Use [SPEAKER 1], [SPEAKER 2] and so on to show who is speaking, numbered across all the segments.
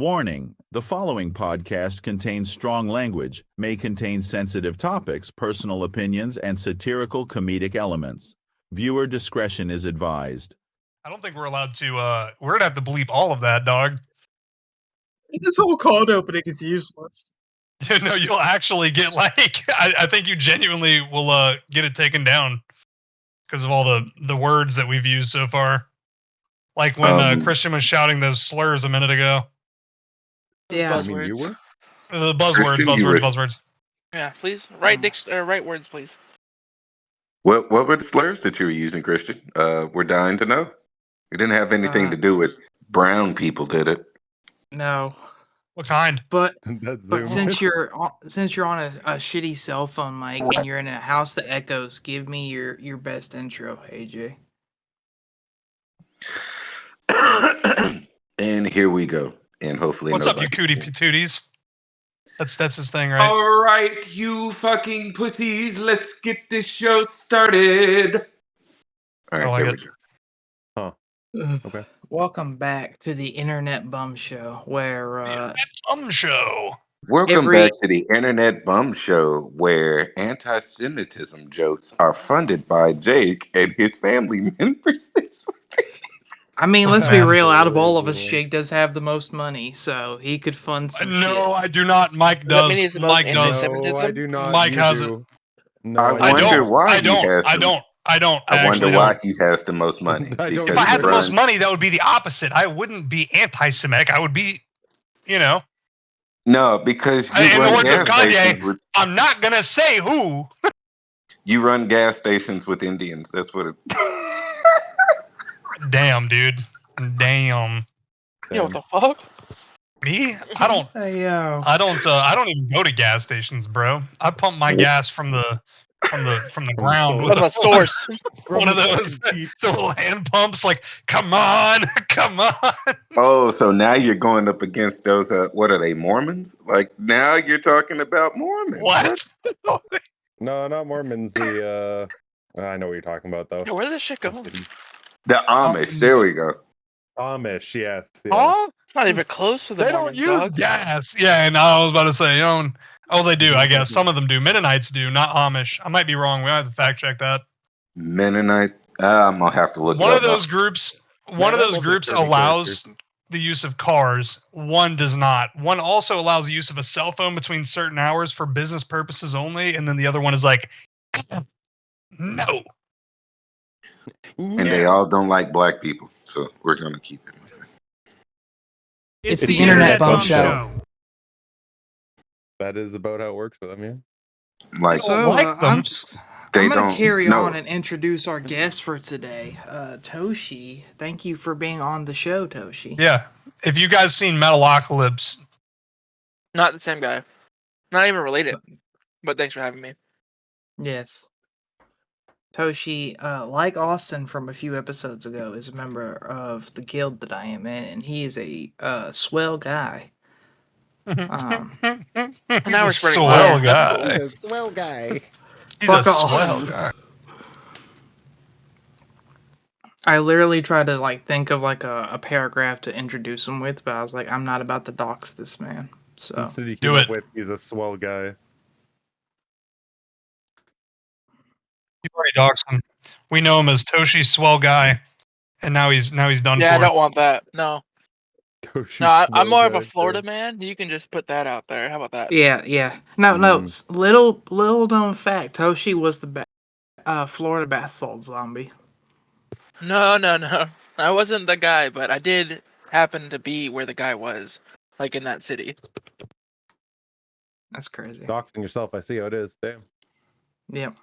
[SPEAKER 1] Warning: the following podcast contains strong language, may contain sensitive topics, personal opinions, and satirical comedic elements. Viewer discretion is advised.
[SPEAKER 2] I don't think we're allowed to, we're gonna have to bleep all of that, dog.
[SPEAKER 3] This whole cold opening is useless.
[SPEAKER 2] No, you'll actually get, like, I think you genuinely will, get it taken down because of all the words that we've used so far. Like when Christian was shouting those slurs a minute ago.
[SPEAKER 3] Yeah.
[SPEAKER 4] Buzzwords.
[SPEAKER 5] You were?
[SPEAKER 2] The buzzwords.
[SPEAKER 4] Yeah, please. Write words, please.
[SPEAKER 5] What were the slurs that you were using, Christian? We're dying to know. It didn't have anything to do with brown people, did it?
[SPEAKER 3] No.
[SPEAKER 2] What kind?
[SPEAKER 3] But
[SPEAKER 5] That's
[SPEAKER 3] since you're on a shitty cell phone mic and you're in a house that echoes, give me your best intro, AJ.
[SPEAKER 5] And here we go. And hopefully
[SPEAKER 2] What's up, you
[SPEAKER 5] nobody-
[SPEAKER 2] cootie patooties? That's his thing, right?
[SPEAKER 5] All right, you fucking pussies, let's get this show started. All right,
[SPEAKER 2] I like
[SPEAKER 5] there
[SPEAKER 2] it.
[SPEAKER 5] we go.
[SPEAKER 3] Okay. Welcome back to the Internet Bum Show, where
[SPEAKER 2] Show.
[SPEAKER 5] Welcome back to the Internet Bum Show, where anti-Semitism jokes are funded by Jake and his family members.
[SPEAKER 3] I mean, let's be real. Out of all of us, Jake does have the most money, so he could fund some shit.
[SPEAKER 2] No, I do not. Mike does. Mike does.
[SPEAKER 4] No,
[SPEAKER 5] I do not.
[SPEAKER 2] Mike has it.
[SPEAKER 5] No, I wonder why he has
[SPEAKER 2] I don't.
[SPEAKER 5] I wonder why he has the most money.
[SPEAKER 2] If I had the most money, that would be the opposite. I wouldn't be anti-Semitic. I would be,
[SPEAKER 5] No, because you
[SPEAKER 2] in the
[SPEAKER 5] run
[SPEAKER 2] words of
[SPEAKER 5] gas
[SPEAKER 2] Kanye,
[SPEAKER 5] stations with,
[SPEAKER 2] I'm not gonna say who.
[SPEAKER 5] you run gas stations with Indians. That's what it.
[SPEAKER 2] Damn, dude. Damn.
[SPEAKER 4] Yo, what the fuck?
[SPEAKER 2] Me? I don't.
[SPEAKER 3] Hey, yo.
[SPEAKER 2] I don't even go to gas stations, bro. I pump my gas from the ground with
[SPEAKER 4] What's my source?
[SPEAKER 2] one of those the little hand pumps. Like, come on, come on.
[SPEAKER 5] Oh, so now you're going up against those. What are they, Mormons? Like now you're talking about Mormons.
[SPEAKER 2] What?
[SPEAKER 6] No, not Mormons. The I know what you're talking about though.
[SPEAKER 4] Yo, where did this shit go?
[SPEAKER 5] The Amish. There we go.
[SPEAKER 6] Amish, yes. Yeah.
[SPEAKER 4] Oh, it's not even close to the
[SPEAKER 2] They
[SPEAKER 4] Mormons,
[SPEAKER 2] don't use
[SPEAKER 4] dog.
[SPEAKER 2] gas. Yeah, and I was about to say, oh, they do. I guess some of them do. Mennonites do, not Amish. I might be wrong. We have to fact check that.
[SPEAKER 5] Mennonite. I'm gonna have to look.
[SPEAKER 2] One
[SPEAKER 5] it
[SPEAKER 2] of
[SPEAKER 5] up
[SPEAKER 2] those groups. One of those groups allows the use of cars. One does not. One also allows the use of a cell phone between certain hours for business purposes only, and then the other one is like, no.
[SPEAKER 5] And they all don't like black people, so we're gonna keep it.
[SPEAKER 3] It's the Internet Bum Show.
[SPEAKER 6] That is about how it works for them, yeah.
[SPEAKER 5] Like,
[SPEAKER 3] So I'm gonna
[SPEAKER 5] don't-
[SPEAKER 3] carry
[SPEAKER 5] no.
[SPEAKER 3] on and introduce our guest for today, Toshi. Thank you for being on the show, Toshi.
[SPEAKER 2] Yeah. If you guys seen Metalocalypse,
[SPEAKER 4] Not the same guy. Not even related. But thanks for having me.
[SPEAKER 3] Yes. Toshi, like Austin from a few episodes ago, is a member of the guild that I am in, and he is a swell guy.
[SPEAKER 2] he's
[SPEAKER 4] Now
[SPEAKER 2] a
[SPEAKER 4] we're spreading
[SPEAKER 2] swell
[SPEAKER 4] love.
[SPEAKER 2] guy.
[SPEAKER 6] He's a swell guy.
[SPEAKER 2] He's
[SPEAKER 3] Fuck
[SPEAKER 2] a
[SPEAKER 3] off.
[SPEAKER 2] swell guy.
[SPEAKER 3] I literally tried to think of a paragraph to introduce him with, but I was like, I'm not about to dox this man. So
[SPEAKER 6] Instead you
[SPEAKER 2] Do
[SPEAKER 6] came
[SPEAKER 2] it.
[SPEAKER 6] up with, he's a swell guy.
[SPEAKER 2] You already doxed him. We know him as Toshi Swell Guy, and now he's done
[SPEAKER 4] Yeah, I
[SPEAKER 2] for.
[SPEAKER 4] don't want that. No.
[SPEAKER 6] Toshi
[SPEAKER 4] No, I'm
[SPEAKER 6] swell
[SPEAKER 4] more of a
[SPEAKER 6] guy,
[SPEAKER 4] Florida
[SPEAKER 6] too.
[SPEAKER 4] man. You can just put that out there. How about that?
[SPEAKER 3] yeah. No. Little known fact: Toshi was the Florida bath salt zombie.
[SPEAKER 4] No. I wasn't the guy, but I did happen to be where the guy was, like in that city.
[SPEAKER 3] That's crazy.
[SPEAKER 6] Doxing yourself, I see how it is. Damn.
[SPEAKER 3] Yep.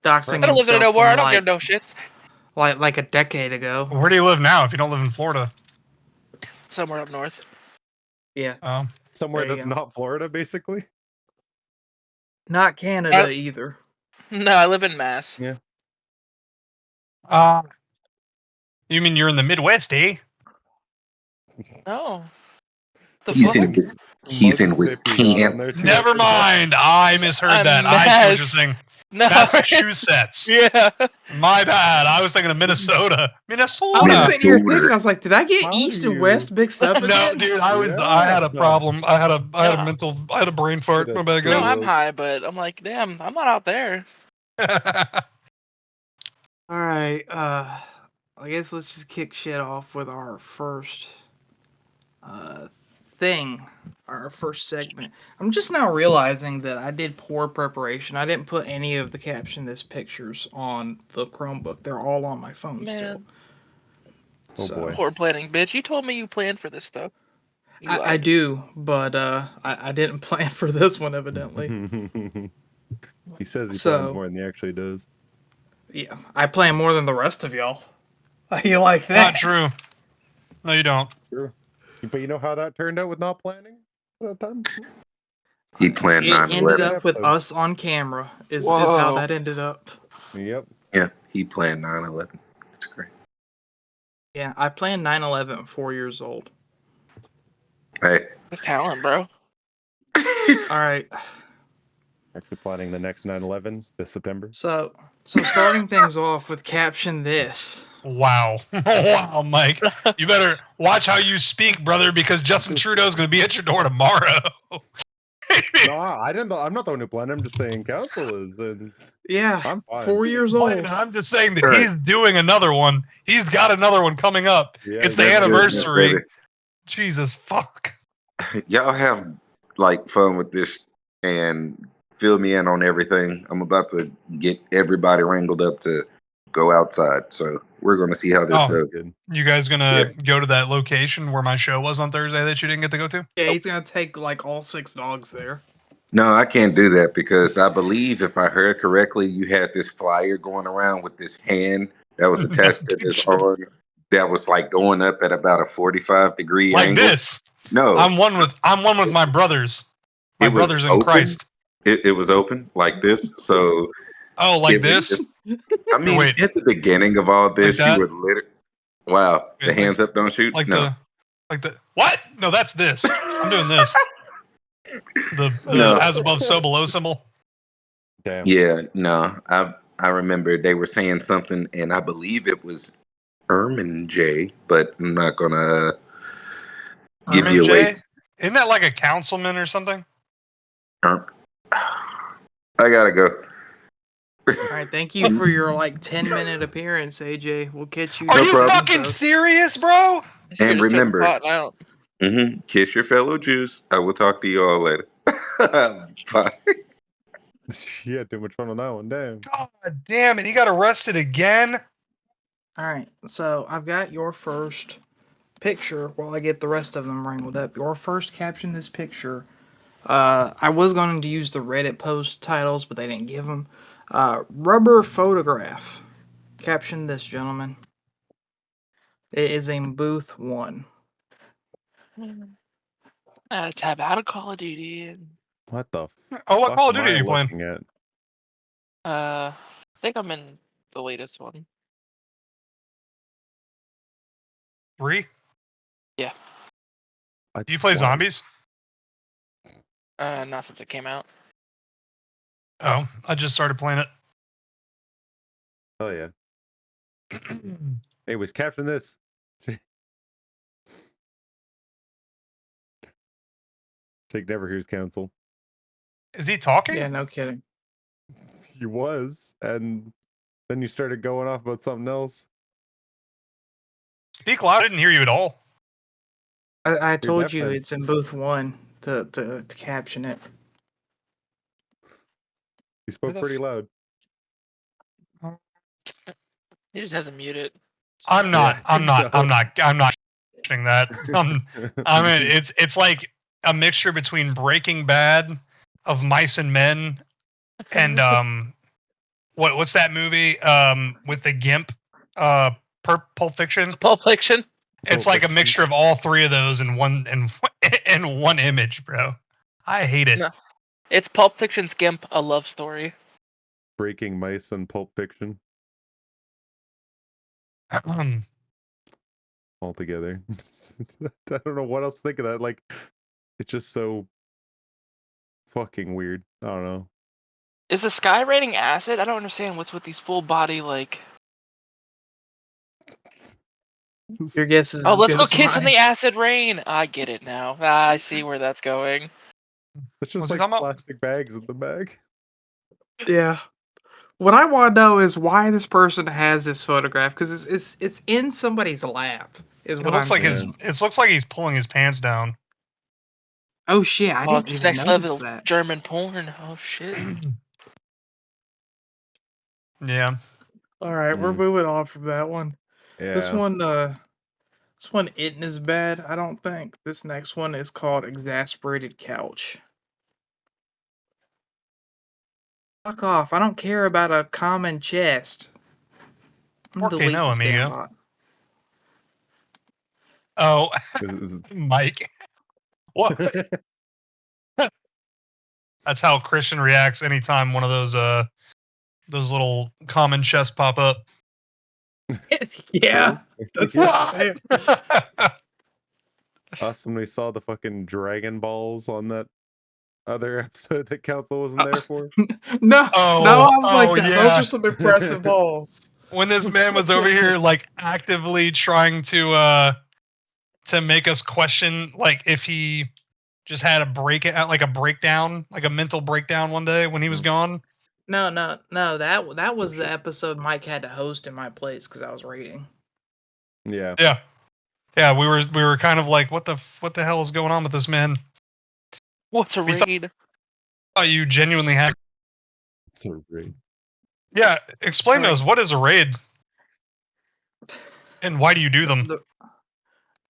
[SPEAKER 3] Doxing
[SPEAKER 4] I don't live there no
[SPEAKER 3] himself
[SPEAKER 4] more. I
[SPEAKER 3] from
[SPEAKER 4] don't give no shits.
[SPEAKER 3] like a decade ago.
[SPEAKER 2] Where do you live now? If you don't live in Florida,
[SPEAKER 4] Somewhere up north.
[SPEAKER 3] Yeah.
[SPEAKER 6] Somewhere
[SPEAKER 3] There you
[SPEAKER 6] that's
[SPEAKER 3] go.
[SPEAKER 6] not Florida, basically.
[SPEAKER 3] Not Canada either.
[SPEAKER 4] No, I live in Mass.
[SPEAKER 6] Yeah.
[SPEAKER 2] you mean you're in the Midwest, eh?
[SPEAKER 4] No. The
[SPEAKER 5] He's
[SPEAKER 4] fuck?
[SPEAKER 5] in Wisconsin.
[SPEAKER 6] Mississippi not on there, too.
[SPEAKER 2] Never mind. I misheard
[SPEAKER 4] I'm
[SPEAKER 2] that. I see what
[SPEAKER 4] mad.
[SPEAKER 2] you're saying.
[SPEAKER 4] No.
[SPEAKER 2] Massachusetts.
[SPEAKER 4] Yeah.
[SPEAKER 2] My bad. I was thinking of Minnesota.
[SPEAKER 3] I
[SPEAKER 2] Minnesota.
[SPEAKER 3] was sitting here
[SPEAKER 5] Minnesota.
[SPEAKER 3] thinking, I was like, did I get
[SPEAKER 6] How
[SPEAKER 3] East
[SPEAKER 6] do
[SPEAKER 3] and
[SPEAKER 6] you-
[SPEAKER 3] West mixed up
[SPEAKER 2] No,
[SPEAKER 3] again?
[SPEAKER 2] dude, I had a problem. I had a mental, I had a brain fart.
[SPEAKER 6] It
[SPEAKER 2] My
[SPEAKER 6] is
[SPEAKER 2] bad,
[SPEAKER 6] true.
[SPEAKER 4] No,
[SPEAKER 2] guys.
[SPEAKER 4] I'm high, but I'm like, damn, I'm not out there.
[SPEAKER 3] All right, I guess let's just kick shit off with our first thing, our first segment. I'm just now realizing that I did poor preparation. I didn't put any of the Caption This pictures on the Chromebook. They're all on my phone still.
[SPEAKER 4] Man,
[SPEAKER 6] Oh, boy.
[SPEAKER 4] poor planning, bitch. You told me you planned for this stuff. You
[SPEAKER 3] I
[SPEAKER 4] lied.
[SPEAKER 3] do, but I didn't plan for this one evidently.
[SPEAKER 6] He says he
[SPEAKER 3] So-
[SPEAKER 6] plans more than he actually does.
[SPEAKER 3] Yeah, I plan more than the rest of y'all. You like that?
[SPEAKER 2] Not true. No, you don't.
[SPEAKER 6] True. But you know how that turned out with not planning? That time?
[SPEAKER 5] He planned
[SPEAKER 3] It ended
[SPEAKER 5] 9/11.
[SPEAKER 3] up with us on camera. Is how
[SPEAKER 4] Whoa.
[SPEAKER 3] that ended up.
[SPEAKER 6] Yep.
[SPEAKER 5] Yeah, he planned 9/11. It's great.
[SPEAKER 3] Yeah, I planned 9/11 at 4 years old.
[SPEAKER 5] Hey.
[SPEAKER 4] That's talent, bro.
[SPEAKER 3] All right.
[SPEAKER 6] Actually planning the next 9/11 this September.
[SPEAKER 3] So starting things off with Caption This.
[SPEAKER 2] Wow. Wow, Mike. You better watch how you speak, brother, because Justin Trudeau's going to be at your door tomorrow.
[SPEAKER 6] No, I'm not the one who planned. I'm just saying council is, and
[SPEAKER 3] Yeah,
[SPEAKER 6] I'm fine.
[SPEAKER 3] 4 years
[SPEAKER 2] Fine,
[SPEAKER 3] old.
[SPEAKER 2] I'm just saying that
[SPEAKER 5] Right.
[SPEAKER 2] he's doing another one. He's got another one coming up.
[SPEAKER 6] Yeah,
[SPEAKER 2] It's the
[SPEAKER 6] that's business,
[SPEAKER 2] anniversary.
[SPEAKER 5] baby.
[SPEAKER 2] Jesus fuck.
[SPEAKER 5] Y'all have like fun with this and fill me in on everything. I'm about to get everybody wrangled up to go outside, so we're going to see how this
[SPEAKER 2] Oh.
[SPEAKER 5] goes.
[SPEAKER 6] Good.
[SPEAKER 2] You guys gonna go to that location where my show was on Thursday that you didn't get to go to?
[SPEAKER 3] Yeah, he's gonna take like all 6 dogs there.
[SPEAKER 5] No, I can't do that because I believe if I heard correctly, you had this flyer going around with this hand that was attached to this arm that was like going up at about a 45-degree
[SPEAKER 2] Like
[SPEAKER 5] angle.
[SPEAKER 2] this.
[SPEAKER 5] No,
[SPEAKER 2] I'm one with my brothers. My
[SPEAKER 5] it was
[SPEAKER 2] brothers in
[SPEAKER 5] open.
[SPEAKER 2] Christ.
[SPEAKER 5] It was open like this. So
[SPEAKER 2] Oh, like
[SPEAKER 5] it was-
[SPEAKER 2] this?
[SPEAKER 5] I mean,
[SPEAKER 2] Wait.
[SPEAKER 5] at the beginning of all this,
[SPEAKER 2] Like that?
[SPEAKER 5] you were literally, wow, the
[SPEAKER 2] Wait,
[SPEAKER 5] hands up, don't shoot.
[SPEAKER 2] Like
[SPEAKER 5] No,
[SPEAKER 2] the what? No, that's this. I'm doing this. The
[SPEAKER 5] No.
[SPEAKER 2] as above, so below symbol.
[SPEAKER 6] Damn.
[SPEAKER 5] yeah, no. I remember they were saying something, and I believe it was Ermin J, but I'm not gonna give you
[SPEAKER 2] Ermin
[SPEAKER 5] away.
[SPEAKER 2] J? Isn't that like a councilman or something?
[SPEAKER 5] I gotta go.
[SPEAKER 3] All right, thank you for your like 10-minute appearance, AJ. We'll catch you.
[SPEAKER 2] Are
[SPEAKER 5] No
[SPEAKER 2] you
[SPEAKER 5] problem.
[SPEAKER 2] fucking serious, bro?
[SPEAKER 4] This dude
[SPEAKER 5] And
[SPEAKER 4] just took
[SPEAKER 5] remember-
[SPEAKER 4] the pot out.
[SPEAKER 5] Kiss your fellow Jews. I will talk to you all later. Bye.
[SPEAKER 6] You had too much fun on that one. Damn.
[SPEAKER 2] God damn it, he got arrested again?
[SPEAKER 3] All right, so I've got your first picture while I get the rest of them wrangled up. Your first Caption This picture. I was going to use the Reddit post titles, but they didn't give them. Rubber photograph. Caption this, gentlemen. It is in booth 1.
[SPEAKER 4] Tab out of Call of Duty. And,
[SPEAKER 6] What the
[SPEAKER 2] Oh, what
[SPEAKER 6] fuck
[SPEAKER 2] Call of
[SPEAKER 6] am
[SPEAKER 2] Duty
[SPEAKER 6] I
[SPEAKER 2] are you playing?
[SPEAKER 6] looking at?
[SPEAKER 4] I think I'm in the latest one.
[SPEAKER 2] 3?
[SPEAKER 4] Yeah.
[SPEAKER 2] Do you play
[SPEAKER 6] Why?
[SPEAKER 2] zombies?
[SPEAKER 4] Not since it came out.
[SPEAKER 2] Oh, I just started playing it.
[SPEAKER 6] Oh yeah. Anyways, caption this. Jake never hears counsel.
[SPEAKER 2] Is he talking?
[SPEAKER 3] Yeah, no kidding.
[SPEAKER 6] He was, and then you started going off about something else.
[SPEAKER 2] Speak loud. I didn't hear you at all.
[SPEAKER 3] I told you
[SPEAKER 6] definitely-
[SPEAKER 3] it's in booth 1 to caption it.
[SPEAKER 6] He spoke
[SPEAKER 2] the
[SPEAKER 6] pretty
[SPEAKER 2] f-
[SPEAKER 6] loud.
[SPEAKER 4] He just hasn't muted.
[SPEAKER 2] I'm not.
[SPEAKER 6] Yeah,
[SPEAKER 2] I'm not.
[SPEAKER 6] so-
[SPEAKER 2] I'm not. I'm not doing that. I mean, it's like a mixture between Breaking Bad, of Mice and Men, and what's that movie with the gimp? Pulp Fiction.
[SPEAKER 4] Pulp Fiction.
[SPEAKER 2] It's
[SPEAKER 6] Pulp
[SPEAKER 2] like a
[SPEAKER 6] Fiction.
[SPEAKER 2] mixture of all 3 of those in one in one image, bro. I hate it.
[SPEAKER 4] No. It's Pulp Fiction Skimp, a love story.
[SPEAKER 6] Breaking Mice and Pulp Fiction all together. I don't know what else to think of that. Like, it's just so fucking weird. I don't know.
[SPEAKER 4] Is the sky raining acid? I don't understand what's with these full body like.
[SPEAKER 3] Your guess is
[SPEAKER 4] Oh,
[SPEAKER 3] as
[SPEAKER 4] let's
[SPEAKER 3] good
[SPEAKER 4] go
[SPEAKER 3] as
[SPEAKER 4] kiss in
[SPEAKER 3] mine.
[SPEAKER 4] the acid rain. I get it now. I see where that's going.
[SPEAKER 6] It's just
[SPEAKER 2] What's he
[SPEAKER 6] like
[SPEAKER 2] talking about?
[SPEAKER 6] plastic bags in the bag.
[SPEAKER 3] Yeah. What I want to know is why this person has this photograph because it's in somebody's lap. Is
[SPEAKER 2] It
[SPEAKER 3] what
[SPEAKER 2] looks
[SPEAKER 3] I'm
[SPEAKER 2] like
[SPEAKER 3] saying.
[SPEAKER 2] it looks like he's pulling his pants down.
[SPEAKER 3] Oh shit! I
[SPEAKER 4] Oh,
[SPEAKER 3] didn't
[SPEAKER 4] it's
[SPEAKER 3] even
[SPEAKER 4] next
[SPEAKER 3] notice
[SPEAKER 4] level
[SPEAKER 3] that.
[SPEAKER 4] German porn. Oh shit.
[SPEAKER 2] Yeah.
[SPEAKER 3] All right, we're
[SPEAKER 6] Mm.
[SPEAKER 3] moving on from that one. This
[SPEAKER 6] Yeah.
[SPEAKER 3] one isn't as bad. I don't think. This next one is called Exasperated Couch. Fuck off! I don't care about a common chest. I'm gonna
[SPEAKER 2] 4K
[SPEAKER 3] delete
[SPEAKER 2] no,
[SPEAKER 3] this damn
[SPEAKER 2] amigo.
[SPEAKER 3] bot.
[SPEAKER 2] Oh,
[SPEAKER 6] Is-
[SPEAKER 2] Mike. What? That's how Christian reacts anytime one of those little common chests pop up.
[SPEAKER 3] Yeah,
[SPEAKER 6] True.
[SPEAKER 3] that's fair.
[SPEAKER 6] Us when we saw the fucking Dragon Balls on that other episode that Council wasn't there for.
[SPEAKER 3] No, no, I was like
[SPEAKER 2] Oh
[SPEAKER 3] that. Those
[SPEAKER 2] yeah.
[SPEAKER 3] are some impressive balls.
[SPEAKER 2] When this man was over here like actively trying to make us question like if he just had a breakdown, like a mental breakdown one day when he was gone.
[SPEAKER 3] No. That was the episode Mike had to host in my place because I was raiding.
[SPEAKER 6] Yeah.
[SPEAKER 2] Yeah. Yeah, we were kind of like, what the hell is going on with this man?
[SPEAKER 4] What's a
[SPEAKER 2] We thought
[SPEAKER 4] raid?
[SPEAKER 2] you genuinely had.
[SPEAKER 6] So great.
[SPEAKER 2] Yeah, explain to
[SPEAKER 3] Alright.
[SPEAKER 2] us what is a raid, and why do you do them?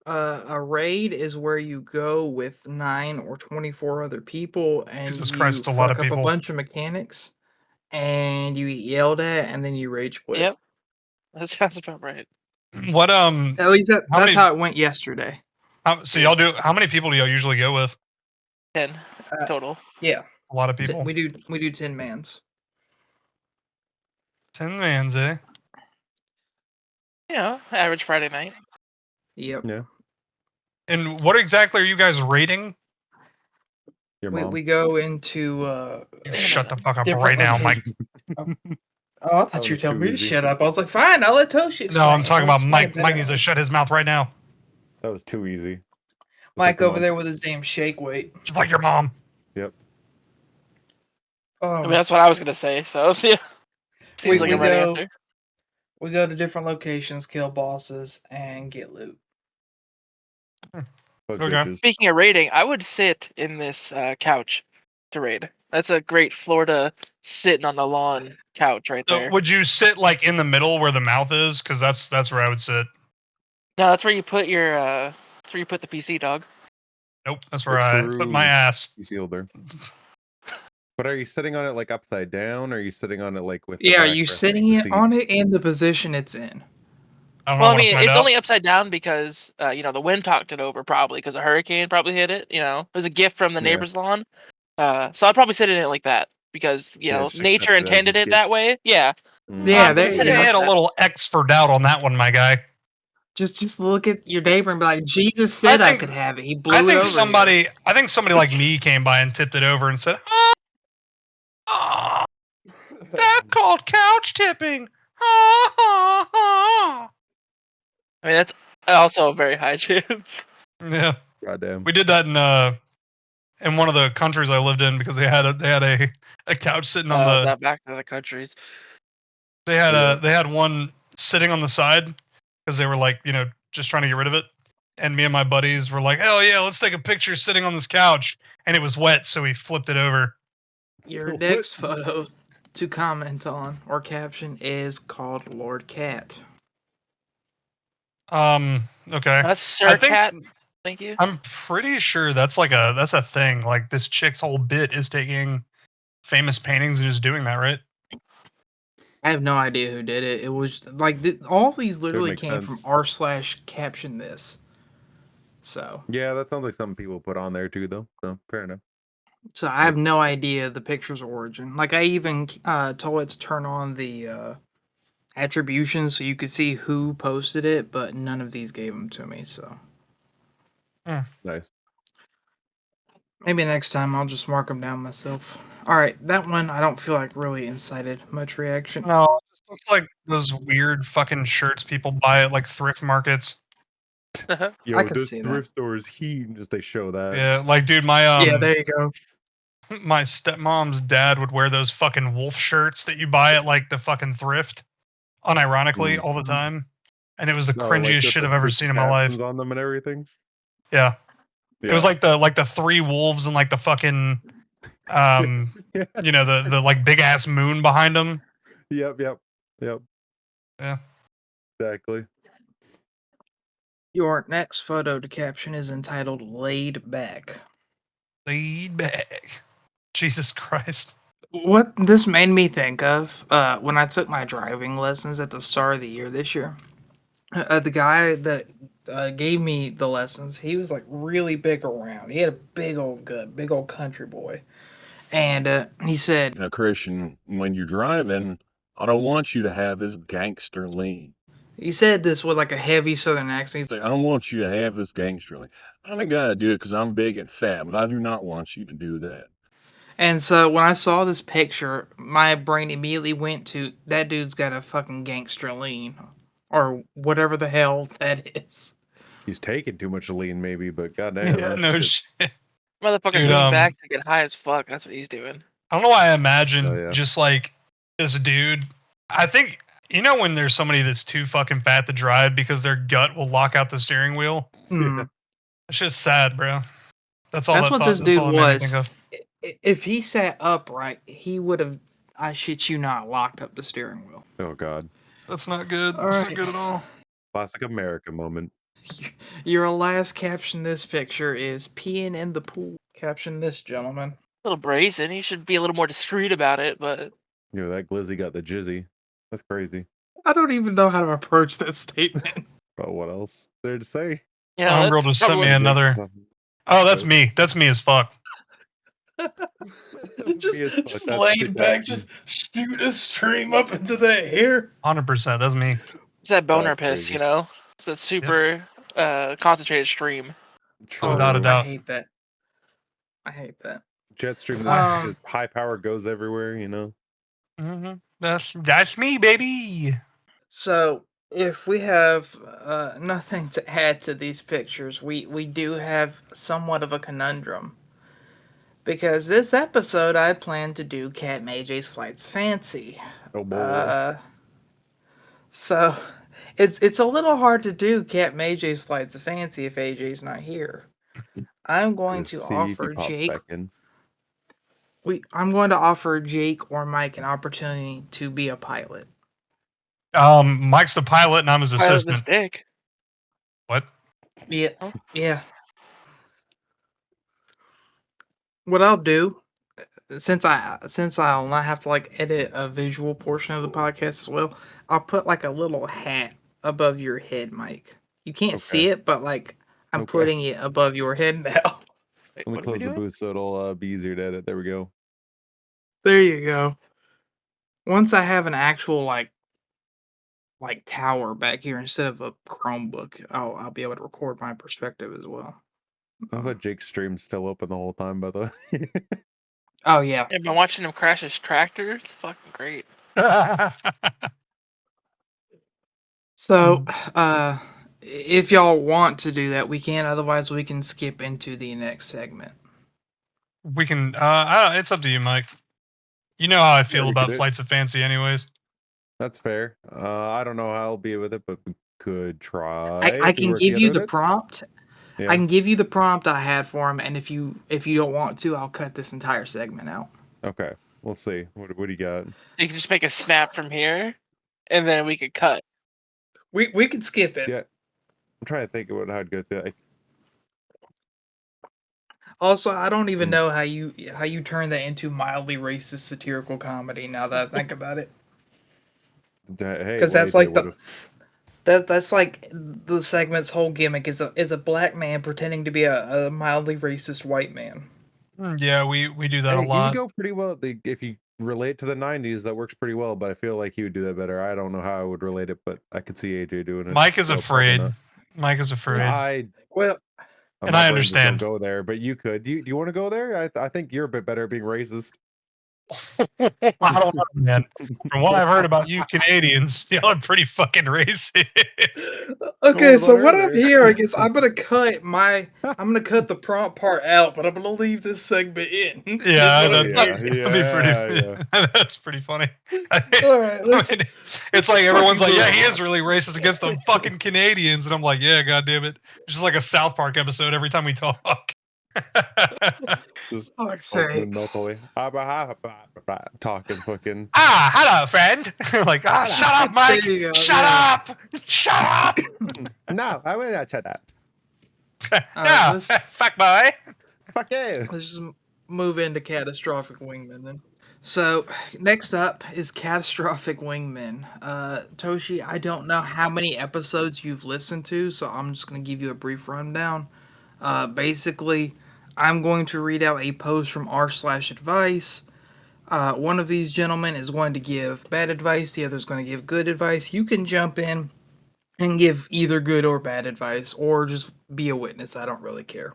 [SPEAKER 3] A raid is where you go with 9 or 24 other people and
[SPEAKER 2] Jesus
[SPEAKER 3] you
[SPEAKER 2] Christ, a lot of
[SPEAKER 3] fuck up a
[SPEAKER 2] people.
[SPEAKER 3] bunch of mechanics and you get yelled at and then you rage quit.
[SPEAKER 4] Yep. That sounds about right.
[SPEAKER 2] What
[SPEAKER 3] At least
[SPEAKER 2] how
[SPEAKER 3] that's
[SPEAKER 2] many?
[SPEAKER 3] how it went yesterday.
[SPEAKER 2] So y'all do? How many people do y'all usually go with?
[SPEAKER 4] 10
[SPEAKER 3] Uh,
[SPEAKER 4] total.
[SPEAKER 3] Yeah,
[SPEAKER 2] A lot of people.
[SPEAKER 3] we do 10 mans.
[SPEAKER 2] 10 mans, eh?
[SPEAKER 4] You know, average Friday night.
[SPEAKER 3] Yep.
[SPEAKER 6] Yeah.
[SPEAKER 2] And what exactly are you guys raiding?
[SPEAKER 6] Your mom.
[SPEAKER 3] We go into
[SPEAKER 2] You shut the fuck up
[SPEAKER 3] different
[SPEAKER 2] right now, Mike.
[SPEAKER 3] locations. Oh, I thought
[SPEAKER 6] That
[SPEAKER 3] you were
[SPEAKER 6] was
[SPEAKER 3] telling
[SPEAKER 6] too
[SPEAKER 3] me to
[SPEAKER 6] easy.
[SPEAKER 3] shut up. I was like, fine, I'll let Toshi explain.
[SPEAKER 2] No, I'm talking
[SPEAKER 3] He'll
[SPEAKER 2] about
[SPEAKER 3] explain
[SPEAKER 2] Mike.
[SPEAKER 3] better
[SPEAKER 2] Mike
[SPEAKER 3] than
[SPEAKER 2] needs
[SPEAKER 3] I
[SPEAKER 2] to
[SPEAKER 3] will.
[SPEAKER 2] shut his mouth right now.
[SPEAKER 6] That was too easy. Just
[SPEAKER 3] Mike
[SPEAKER 6] like
[SPEAKER 3] over there with his damn shake weight.
[SPEAKER 2] Just like your mom.
[SPEAKER 6] Yep.
[SPEAKER 4] I mean, that's what I was gonna say. So yeah, seems like
[SPEAKER 3] we
[SPEAKER 4] a right
[SPEAKER 3] go
[SPEAKER 4] answer.
[SPEAKER 3] we go to different locations, kill bosses, and get loot.
[SPEAKER 6] Fuck
[SPEAKER 2] Okay.
[SPEAKER 6] bitches.
[SPEAKER 4] Speaking of raiding, I would sit in this couch to raid. That's a great Florida sitting on the lawn couch right
[SPEAKER 2] So
[SPEAKER 4] there.
[SPEAKER 2] would you sit like in the middle where the mouth is? Because that's where I would sit.
[SPEAKER 4] No, that's where you put your that's where you put the PC, dog.
[SPEAKER 2] Nope, that's where I put my
[SPEAKER 6] True.
[SPEAKER 2] ass.
[SPEAKER 6] You sealed her. But are you sitting on it like upside down, or are you sitting on it like with the
[SPEAKER 3] Yeah, are
[SPEAKER 6] back
[SPEAKER 3] you
[SPEAKER 6] resting
[SPEAKER 3] sitting
[SPEAKER 6] the
[SPEAKER 3] it
[SPEAKER 6] seat?
[SPEAKER 3] on it in the position it's in?
[SPEAKER 2] I don't
[SPEAKER 4] Well,
[SPEAKER 2] know.
[SPEAKER 4] I
[SPEAKER 2] Want to
[SPEAKER 4] mean,
[SPEAKER 2] find
[SPEAKER 4] it's
[SPEAKER 2] out?
[SPEAKER 4] only upside down because the wind talked it over probably because a hurricane probably hit it. You know, it was a gift from the
[SPEAKER 6] Yeah.
[SPEAKER 4] neighbor's lawn. So I'd probably sit in it like that because
[SPEAKER 6] Yeah, just
[SPEAKER 4] nature
[SPEAKER 6] accept it as
[SPEAKER 4] intended
[SPEAKER 6] his
[SPEAKER 4] it
[SPEAKER 6] gift.
[SPEAKER 4] that way. Yeah.
[SPEAKER 3] Yeah,
[SPEAKER 4] I'm
[SPEAKER 3] there
[SPEAKER 4] gonna
[SPEAKER 3] you
[SPEAKER 4] sit
[SPEAKER 2] You
[SPEAKER 4] in
[SPEAKER 3] go.
[SPEAKER 4] like
[SPEAKER 2] had a
[SPEAKER 4] that.
[SPEAKER 2] little X for doubt on that one, my guy.
[SPEAKER 3] Just look at your neighbor and be like, Jesus said I could have it. He blew
[SPEAKER 2] I
[SPEAKER 3] it
[SPEAKER 2] think
[SPEAKER 3] over here.
[SPEAKER 2] somebody like me came by and tipped it over and said, "Oh, that's called couch tipping."
[SPEAKER 4] I mean, that's also a very high chance.
[SPEAKER 2] Yeah,
[SPEAKER 6] Goddamn.
[SPEAKER 2] we did that in one of the countries I lived in because they had a couch sitting on the
[SPEAKER 4] That back to the countries.
[SPEAKER 2] they had
[SPEAKER 6] Yeah.
[SPEAKER 2] they had one sitting on the side because they were like just trying to get rid of it. And me and my buddies were like, "Hell yeah, let's take a picture sitting on this couch." And it was wet, so we flipped it over.
[SPEAKER 3] Your
[SPEAKER 6] What?
[SPEAKER 3] next photo to comment on or caption is called Lord Cat.
[SPEAKER 2] Okay.
[SPEAKER 4] That's Sir
[SPEAKER 2] I think
[SPEAKER 4] Cat. Thank you.
[SPEAKER 2] I'm pretty sure that's a thing. Like this chick's whole bit is taking famous paintings and just doing that, right?
[SPEAKER 3] I have no idea who did it. It was like all these literally
[SPEAKER 6] make
[SPEAKER 3] came from
[SPEAKER 6] sense.
[SPEAKER 3] r/caption this. So
[SPEAKER 6] Yeah, that sounds like something people put on there too, though. So fair enough.
[SPEAKER 3] I have no idea the picture's origin. Like I even told it to turn on the attribution so you could see who posted it, but none of these gave them to me. So
[SPEAKER 6] Nice.
[SPEAKER 3] maybe next time I'll just mark them down myself. All right, that one I don't feel like really incited much reaction.
[SPEAKER 2] No, it just looks like those weird fucking shirts people buy at like thrift markets.
[SPEAKER 6] Yo,
[SPEAKER 3] I could
[SPEAKER 6] this
[SPEAKER 3] see that.
[SPEAKER 6] thrift store is huge as they show that.
[SPEAKER 2] Yeah, like dude, my
[SPEAKER 3] Yeah, there you go.
[SPEAKER 2] my stepmom's dad would wear those fucking wolf shirts that you buy at like the fucking thrift, unironically, all the time, and it was the cringiest shit I've ever seen in my life.
[SPEAKER 6] On them and everything.
[SPEAKER 2] Yeah. It was like the three wolves and like the fucking you know, the like big ass moon behind them.
[SPEAKER 6] Yep.
[SPEAKER 2] Yeah.
[SPEAKER 6] Exactly.
[SPEAKER 3] Your next photo to caption is entitled "Laid Back."
[SPEAKER 2] Laid back. Jesus Christ.
[SPEAKER 3] What this made me think of when I took my driving lessons at the start of the year this year. The guy that gave me the lessons, he was like really big around. He had a big old gut, big old country boy. And he said,
[SPEAKER 7] Christian, when you're driving, I don't want you to have this gangster lean.
[SPEAKER 3] He said this with like a heavy southern accent.
[SPEAKER 7] I don't want you to have this gangster lean. I ain't gotta do it because I'm big and fat, but I do not want you to do that.
[SPEAKER 3] And so when I saw this picture, my brain immediately went to that dude's got a fucking gangster lean, or whatever the hell that is.
[SPEAKER 6] He's taking too much lean, maybe, but goddamn.
[SPEAKER 2] Yeah, no shit.
[SPEAKER 4] Motherfucker's
[SPEAKER 2] Dude,
[SPEAKER 4] leaning back to get high as fuck. That's what he's doing.
[SPEAKER 2] I don't know why I imagine just like this dude. I think, you know, when there's somebody that's too fucking fat to drive because their gut will lock out the steering wheel.
[SPEAKER 3] Mm.
[SPEAKER 2] It's just sad, bro. That's all.
[SPEAKER 3] That's what this dude was.
[SPEAKER 2] Think of.
[SPEAKER 3] If he sat upright, he would have, I shit you not, locked up the steering wheel.
[SPEAKER 6] Oh god.
[SPEAKER 2] That's not good. That's not good at all.
[SPEAKER 6] Classic America moment.
[SPEAKER 3] Your last caption this picture is peeing in the pool. Caption this, gentlemen.
[SPEAKER 4] A little brazen. He should be a little more discreet about it, but
[SPEAKER 6] Yo, that glizzy got the jizzy. That's crazy.
[SPEAKER 3] I don't even know how to approach that statement.
[SPEAKER 6] But what else there to say?
[SPEAKER 4] yeah,
[SPEAKER 2] Homegirl just sent me another. Oh, that's me. That's me as fuck.
[SPEAKER 3] just laid back, just shoot a stream up into the air.
[SPEAKER 2] 100%. That's me.
[SPEAKER 4] it's that boner piss, you know? It's that super concentrated stream.
[SPEAKER 6] True.
[SPEAKER 2] Without a doubt.
[SPEAKER 3] I hate that. I hate that.
[SPEAKER 6] Jet stream, his high power goes everywhere, you know?
[SPEAKER 2] Mm-hmm. That's me, baby.
[SPEAKER 3] So, if we have nothing to add to these pictures, we do have somewhat of a conundrum. Because this episode, I plan to do Cat AJ's Flights Fancy.
[SPEAKER 6] Oh boy.
[SPEAKER 3] So, it's a little hard to do Cat AJ's Flights Fancy if AJ's not here. I'm going to offer Jake. I'm going to offer Jake or Mike an opportunity to be a pilot.
[SPEAKER 2] Mike's the pilot and I'm his assistant.
[SPEAKER 4] Dick.
[SPEAKER 2] What?
[SPEAKER 3] Yeah. Yeah. What I'll do, since I'll not have to like edit a visual portion of the podcast as well, I'll put like a little hat above your head, Mike. You can't see it, but like I'm putting it above your head now.
[SPEAKER 6] Let me close the booth so it'll be easier to edit. There we go.
[SPEAKER 3] There you go. Once I have an actual like tower back here instead of a Chromebook, I'll be able to record my perspective as well.
[SPEAKER 6] I thought Jake's stream's still open the whole time, by the way.
[SPEAKER 3] Oh yeah.
[SPEAKER 4] I've been watching him crash his tractor. It's fucking great.
[SPEAKER 3] So, if y'all want to do that, we can. Otherwise, we can skip into the next segment.
[SPEAKER 2] We can. It's up to you, Mike. You know how I feel about Flights of Fancy, anyways.
[SPEAKER 6] That's fair. I don't know how I'll be with it, but we could try.
[SPEAKER 3] I can give you the prompt.
[SPEAKER 6] Yeah.
[SPEAKER 3] I can give you the prompt I had for him, and if you don't want to, I'll cut this entire segment out.
[SPEAKER 6] Okay, we'll see. What do you got?
[SPEAKER 4] You can just make a snap from here, and then we could cut.
[SPEAKER 3] We could skip it.
[SPEAKER 6] Yeah, I'm trying to think about how I'd go through.
[SPEAKER 3] Also, I don't even know how you turn that into mildly racist satirical comedy. Now that I think about it, because that's like that's like the segment's whole gimmick is a black man pretending to be a mildly racist white man.
[SPEAKER 2] Yeah, we do that a lot.
[SPEAKER 6] He would go pretty well if you relate to the 90s. That works pretty well, but I feel like he would do that better. I don't know how I would relate it, but I could see AJ doing it.
[SPEAKER 2] Mike is afraid. Mike is afraid.
[SPEAKER 6] I
[SPEAKER 2] understand.
[SPEAKER 6] Don't go there, but you could. Do you want to go there? I think you're a bit better at being racist.
[SPEAKER 2] I don't know, man. From what I've heard about you Canadians, y'all are pretty fucking racist.
[SPEAKER 3] Okay, so what I'm
[SPEAKER 6] earlier.
[SPEAKER 3] hearing is I'm gonna cut the prompt part out, but I'm gonna leave this segment in.
[SPEAKER 2] Yeah,
[SPEAKER 3] That's what I'm
[SPEAKER 2] that'd
[SPEAKER 3] hearing.
[SPEAKER 2] be pretty.
[SPEAKER 6] Yeah.
[SPEAKER 2] That's pretty funny.
[SPEAKER 3] All right, let's
[SPEAKER 2] It's like
[SPEAKER 3] just
[SPEAKER 2] everyone's
[SPEAKER 3] fucking
[SPEAKER 2] like, yeah,
[SPEAKER 3] move
[SPEAKER 2] he
[SPEAKER 3] on.
[SPEAKER 2] is really racist against the fucking Canadians, and I'm like, yeah, goddamn it, just like a South Park episode every time we talk.
[SPEAKER 6] Just
[SPEAKER 3] Fuck's
[SPEAKER 6] opening
[SPEAKER 3] sake.
[SPEAKER 6] mouth away. Talking fucking.
[SPEAKER 2] Hello, friend. Like, shut up, Mike.
[SPEAKER 3] There you go,
[SPEAKER 2] Shut
[SPEAKER 3] yeah.
[SPEAKER 2] up. Shut up.
[SPEAKER 6] No, I will not shut up.
[SPEAKER 2] No,
[SPEAKER 3] Let's
[SPEAKER 2] fuck boy.
[SPEAKER 6] Fuck you.
[SPEAKER 3] just move into Catastrophic Wingmen then. So next up is Catastrophic Wingmen. Toshi, I don't know how many episodes you've listened to, so I'm just gonna give you a brief rundown. Basically, I'm going to read out a post from r/advice. One of these gentlemen is going to give bad advice, the other is going to give good advice. You can jump in and give either good or bad advice, or just be a witness. I don't really care.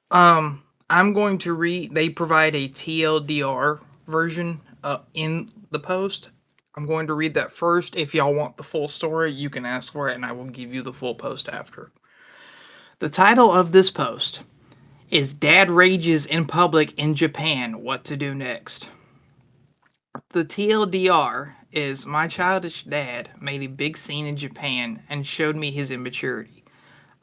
[SPEAKER 3] I'm going to read. They provide a TLDR version in the post. I'm going to read that first. If y'all want the full story, you can ask for it, and I will give you the full post after. The title of this post is Dad Rages in Public in Japan. What to do next? The TLDR is my childish dad made a big scene in Japan and showed me his immaturity.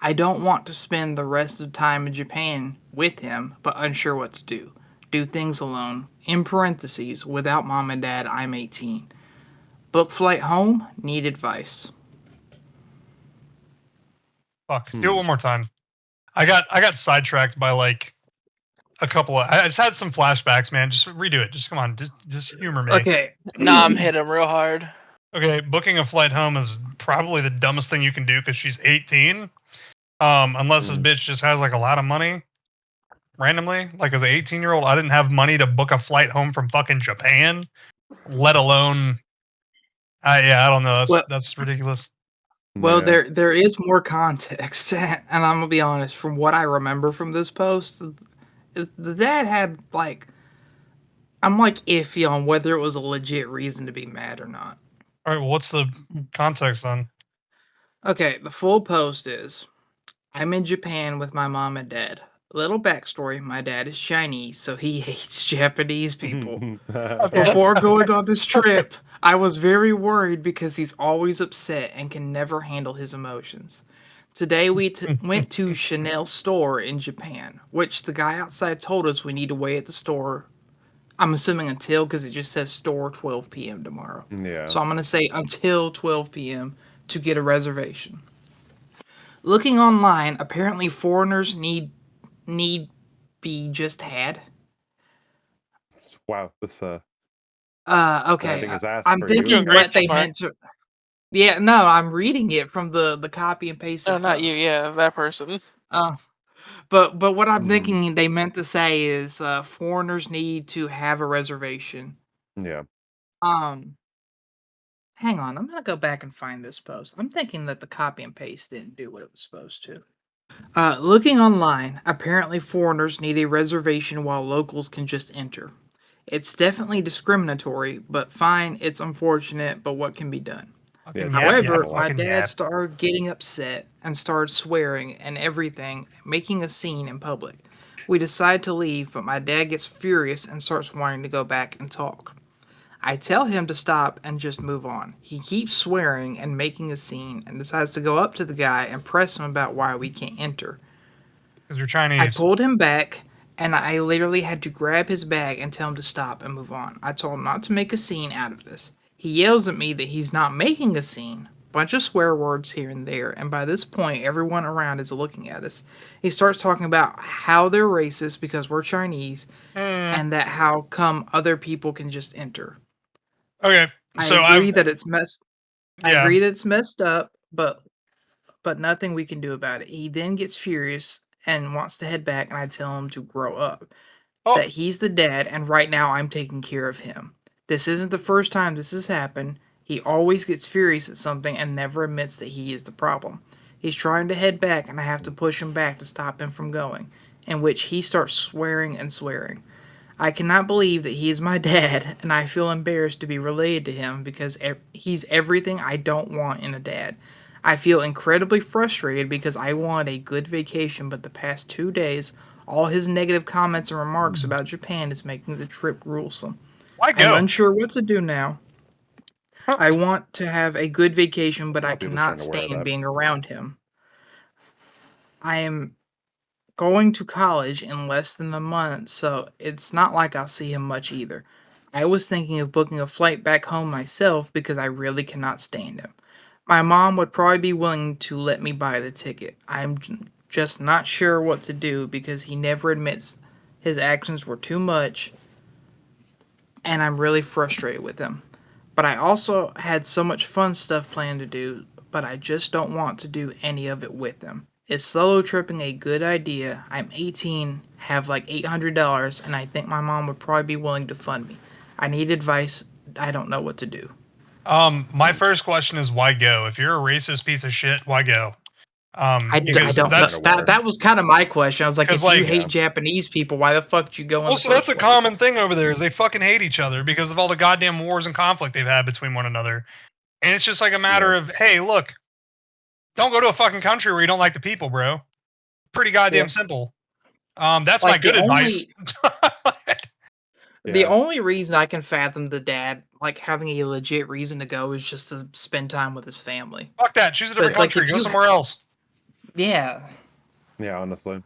[SPEAKER 3] I don't want to spend the rest of the time in Japan with him, but unsure what to do. Do things alone. In parentheses, without mom and dad, I'm 18. Book flight home, need advice.
[SPEAKER 2] Fuck. Do it one more time. I got sidetracked by like a couple of. I just had some flashbacks, man. Just redo it. Just come on. Just humor me.
[SPEAKER 3] Okay.
[SPEAKER 4] Nom hit him real hard.
[SPEAKER 2] Okay. Booking a flight home is probably the dumbest thing you can do because she's 18. Unless this bitch just has like a lot of money. Randomly, like as an 18-year-old, I didn't have money to book a flight home from fucking Japan, let alone. I don't know. That's ridiculous.
[SPEAKER 3] Well, there is more context, and I'm gonna be honest. From what I remember from this post, the dad had like, I'm like iffy on whether it was a legit reason to be mad or not.
[SPEAKER 2] All right, well, what's the context then?
[SPEAKER 3] Okay, the full post is, I'm in Japan with my mom and dad. Little backstory: my dad is Chinese, so he hates Japanese people. Before going on this trip, I was very worried because he's always upset and can never handle his emotions. Today we went to Chanel store in Japan, which the guy outside told us we need to wait at the store. I'm assuming until, because it just says store 12 p.m. tomorrow.
[SPEAKER 6] Yeah.
[SPEAKER 3] So I'm going to say until 12 p.m. to get a reservation. Looking online, apparently foreigners need be just had.
[SPEAKER 6] Wow, this
[SPEAKER 3] okay.
[SPEAKER 6] having his ass
[SPEAKER 3] I'm
[SPEAKER 6] for
[SPEAKER 3] thinking
[SPEAKER 6] you.
[SPEAKER 4] Doing great
[SPEAKER 3] what
[SPEAKER 4] so
[SPEAKER 3] they
[SPEAKER 4] far.
[SPEAKER 3] meant to. Yeah, no, I'm reading it from the copy and paste.
[SPEAKER 4] No, not you. Yeah, that person.
[SPEAKER 3] But what I'm thinking they meant to say is foreigners need to have a reservation.
[SPEAKER 6] Yeah.
[SPEAKER 3] Hang on, I'm gonna go back and find this post. I'm thinking that the copy and paste didn't do what it was supposed to. Looking online, apparently foreigners need a reservation while locals can just enter. It's definitely discriminatory, but fine, it's unfortunate, but what can be done?
[SPEAKER 6] Yeah,
[SPEAKER 3] However,
[SPEAKER 6] yeah,
[SPEAKER 3] my
[SPEAKER 2] fucking
[SPEAKER 3] dad
[SPEAKER 2] yeah.
[SPEAKER 3] started getting upset and started swearing and everything, making a scene in public. We decide to leave, but my dad gets furious and starts wanting to go back and talk. I tell him to stop and just move on. He keeps swearing and making a scene and decides to go up to the guy and press him about why we can't enter.
[SPEAKER 2] Because you're
[SPEAKER 3] I
[SPEAKER 2] Chinese.
[SPEAKER 3] pulled him back, and I literally had to grab his bag and tell him to stop and move on. I told him not to make a scene out of this. He yells at me that he's not making a scene. Bunch of swear words here and there, and by this point, everyone around is looking at us. He starts talking about how they're racist because we're Chinese, and that how come other people can just enter.
[SPEAKER 2] Okay, so
[SPEAKER 3] I agree that it's messed. I
[SPEAKER 2] Yeah.
[SPEAKER 3] agree that it's messed up, but nothing we can do about it. He then gets furious and wants to head back, and I tell him to grow up.
[SPEAKER 2] Oh.
[SPEAKER 3] That he's the dad, and right now I'm taking care of him. This isn't the first time this has happened. He always gets furious at something and never admits that he is the problem. He's trying to head back, and I have to push him back to stop him from going, in which he starts swearing and swearing. I cannot believe that he is my dad, and I feel embarrassed to be related to him because he's everything I don't want in a dad. I feel incredibly frustrated because I wanted a good vacation, but the past 2 days, all his negative comments and remarks about Japan is making the trip gruesome.
[SPEAKER 2] Why
[SPEAKER 3] I'm
[SPEAKER 2] go?
[SPEAKER 3] unsure what to do now. I want to have a good vacation, but
[SPEAKER 6] A lot
[SPEAKER 3] I
[SPEAKER 6] of people
[SPEAKER 3] cannot
[SPEAKER 6] starting to wear
[SPEAKER 3] stand
[SPEAKER 6] that.
[SPEAKER 3] being around him. I am going to college in less than a month, so it's not like I'll see him much either. I was thinking of booking a flight back home myself because I really cannot stand him. My mom would probably be willing to let me buy the ticket. Just not sure what to do because he never admits his actions were too much, and I'm really frustrated with him. But I also had so much fun stuff planned to do, but I just don't want to do any of it with him. Is solo tripping a good idea? I'm 18, have like $800, and I think my mom would probably be willing to fund me. I need advice. I don't know what to do.
[SPEAKER 2] My first question is why go? If you're a racist piece of shit, why go?
[SPEAKER 3] I
[SPEAKER 2] Because
[SPEAKER 3] don't know.
[SPEAKER 2] that's
[SPEAKER 3] That was kind of my question. I was like,
[SPEAKER 2] 'cause,
[SPEAKER 3] if you
[SPEAKER 2] like,
[SPEAKER 3] hate Japanese people, why the fuck did you go in the
[SPEAKER 2] so that's
[SPEAKER 3] first
[SPEAKER 2] a
[SPEAKER 3] place?
[SPEAKER 2] common thing over there is they fucking hate each other because of all the goddamn wars and conflict they've had between one another. And it's just like a matter of, hey, look, don't go to a fucking country where you don't like the people, bro. Pretty goddamn simple. That's my
[SPEAKER 3] Like
[SPEAKER 2] good advice.
[SPEAKER 3] the
[SPEAKER 6] Yeah.
[SPEAKER 3] only reason I can fathom the dad like having a legit reason to go is just to spend time with his family.
[SPEAKER 2] Fuck that. Choose a
[SPEAKER 3] But
[SPEAKER 2] different
[SPEAKER 3] it's like
[SPEAKER 2] country.
[SPEAKER 3] if
[SPEAKER 2] Go
[SPEAKER 3] you
[SPEAKER 2] somewhere else.
[SPEAKER 3] Yeah.
[SPEAKER 6] Yeah, honestly.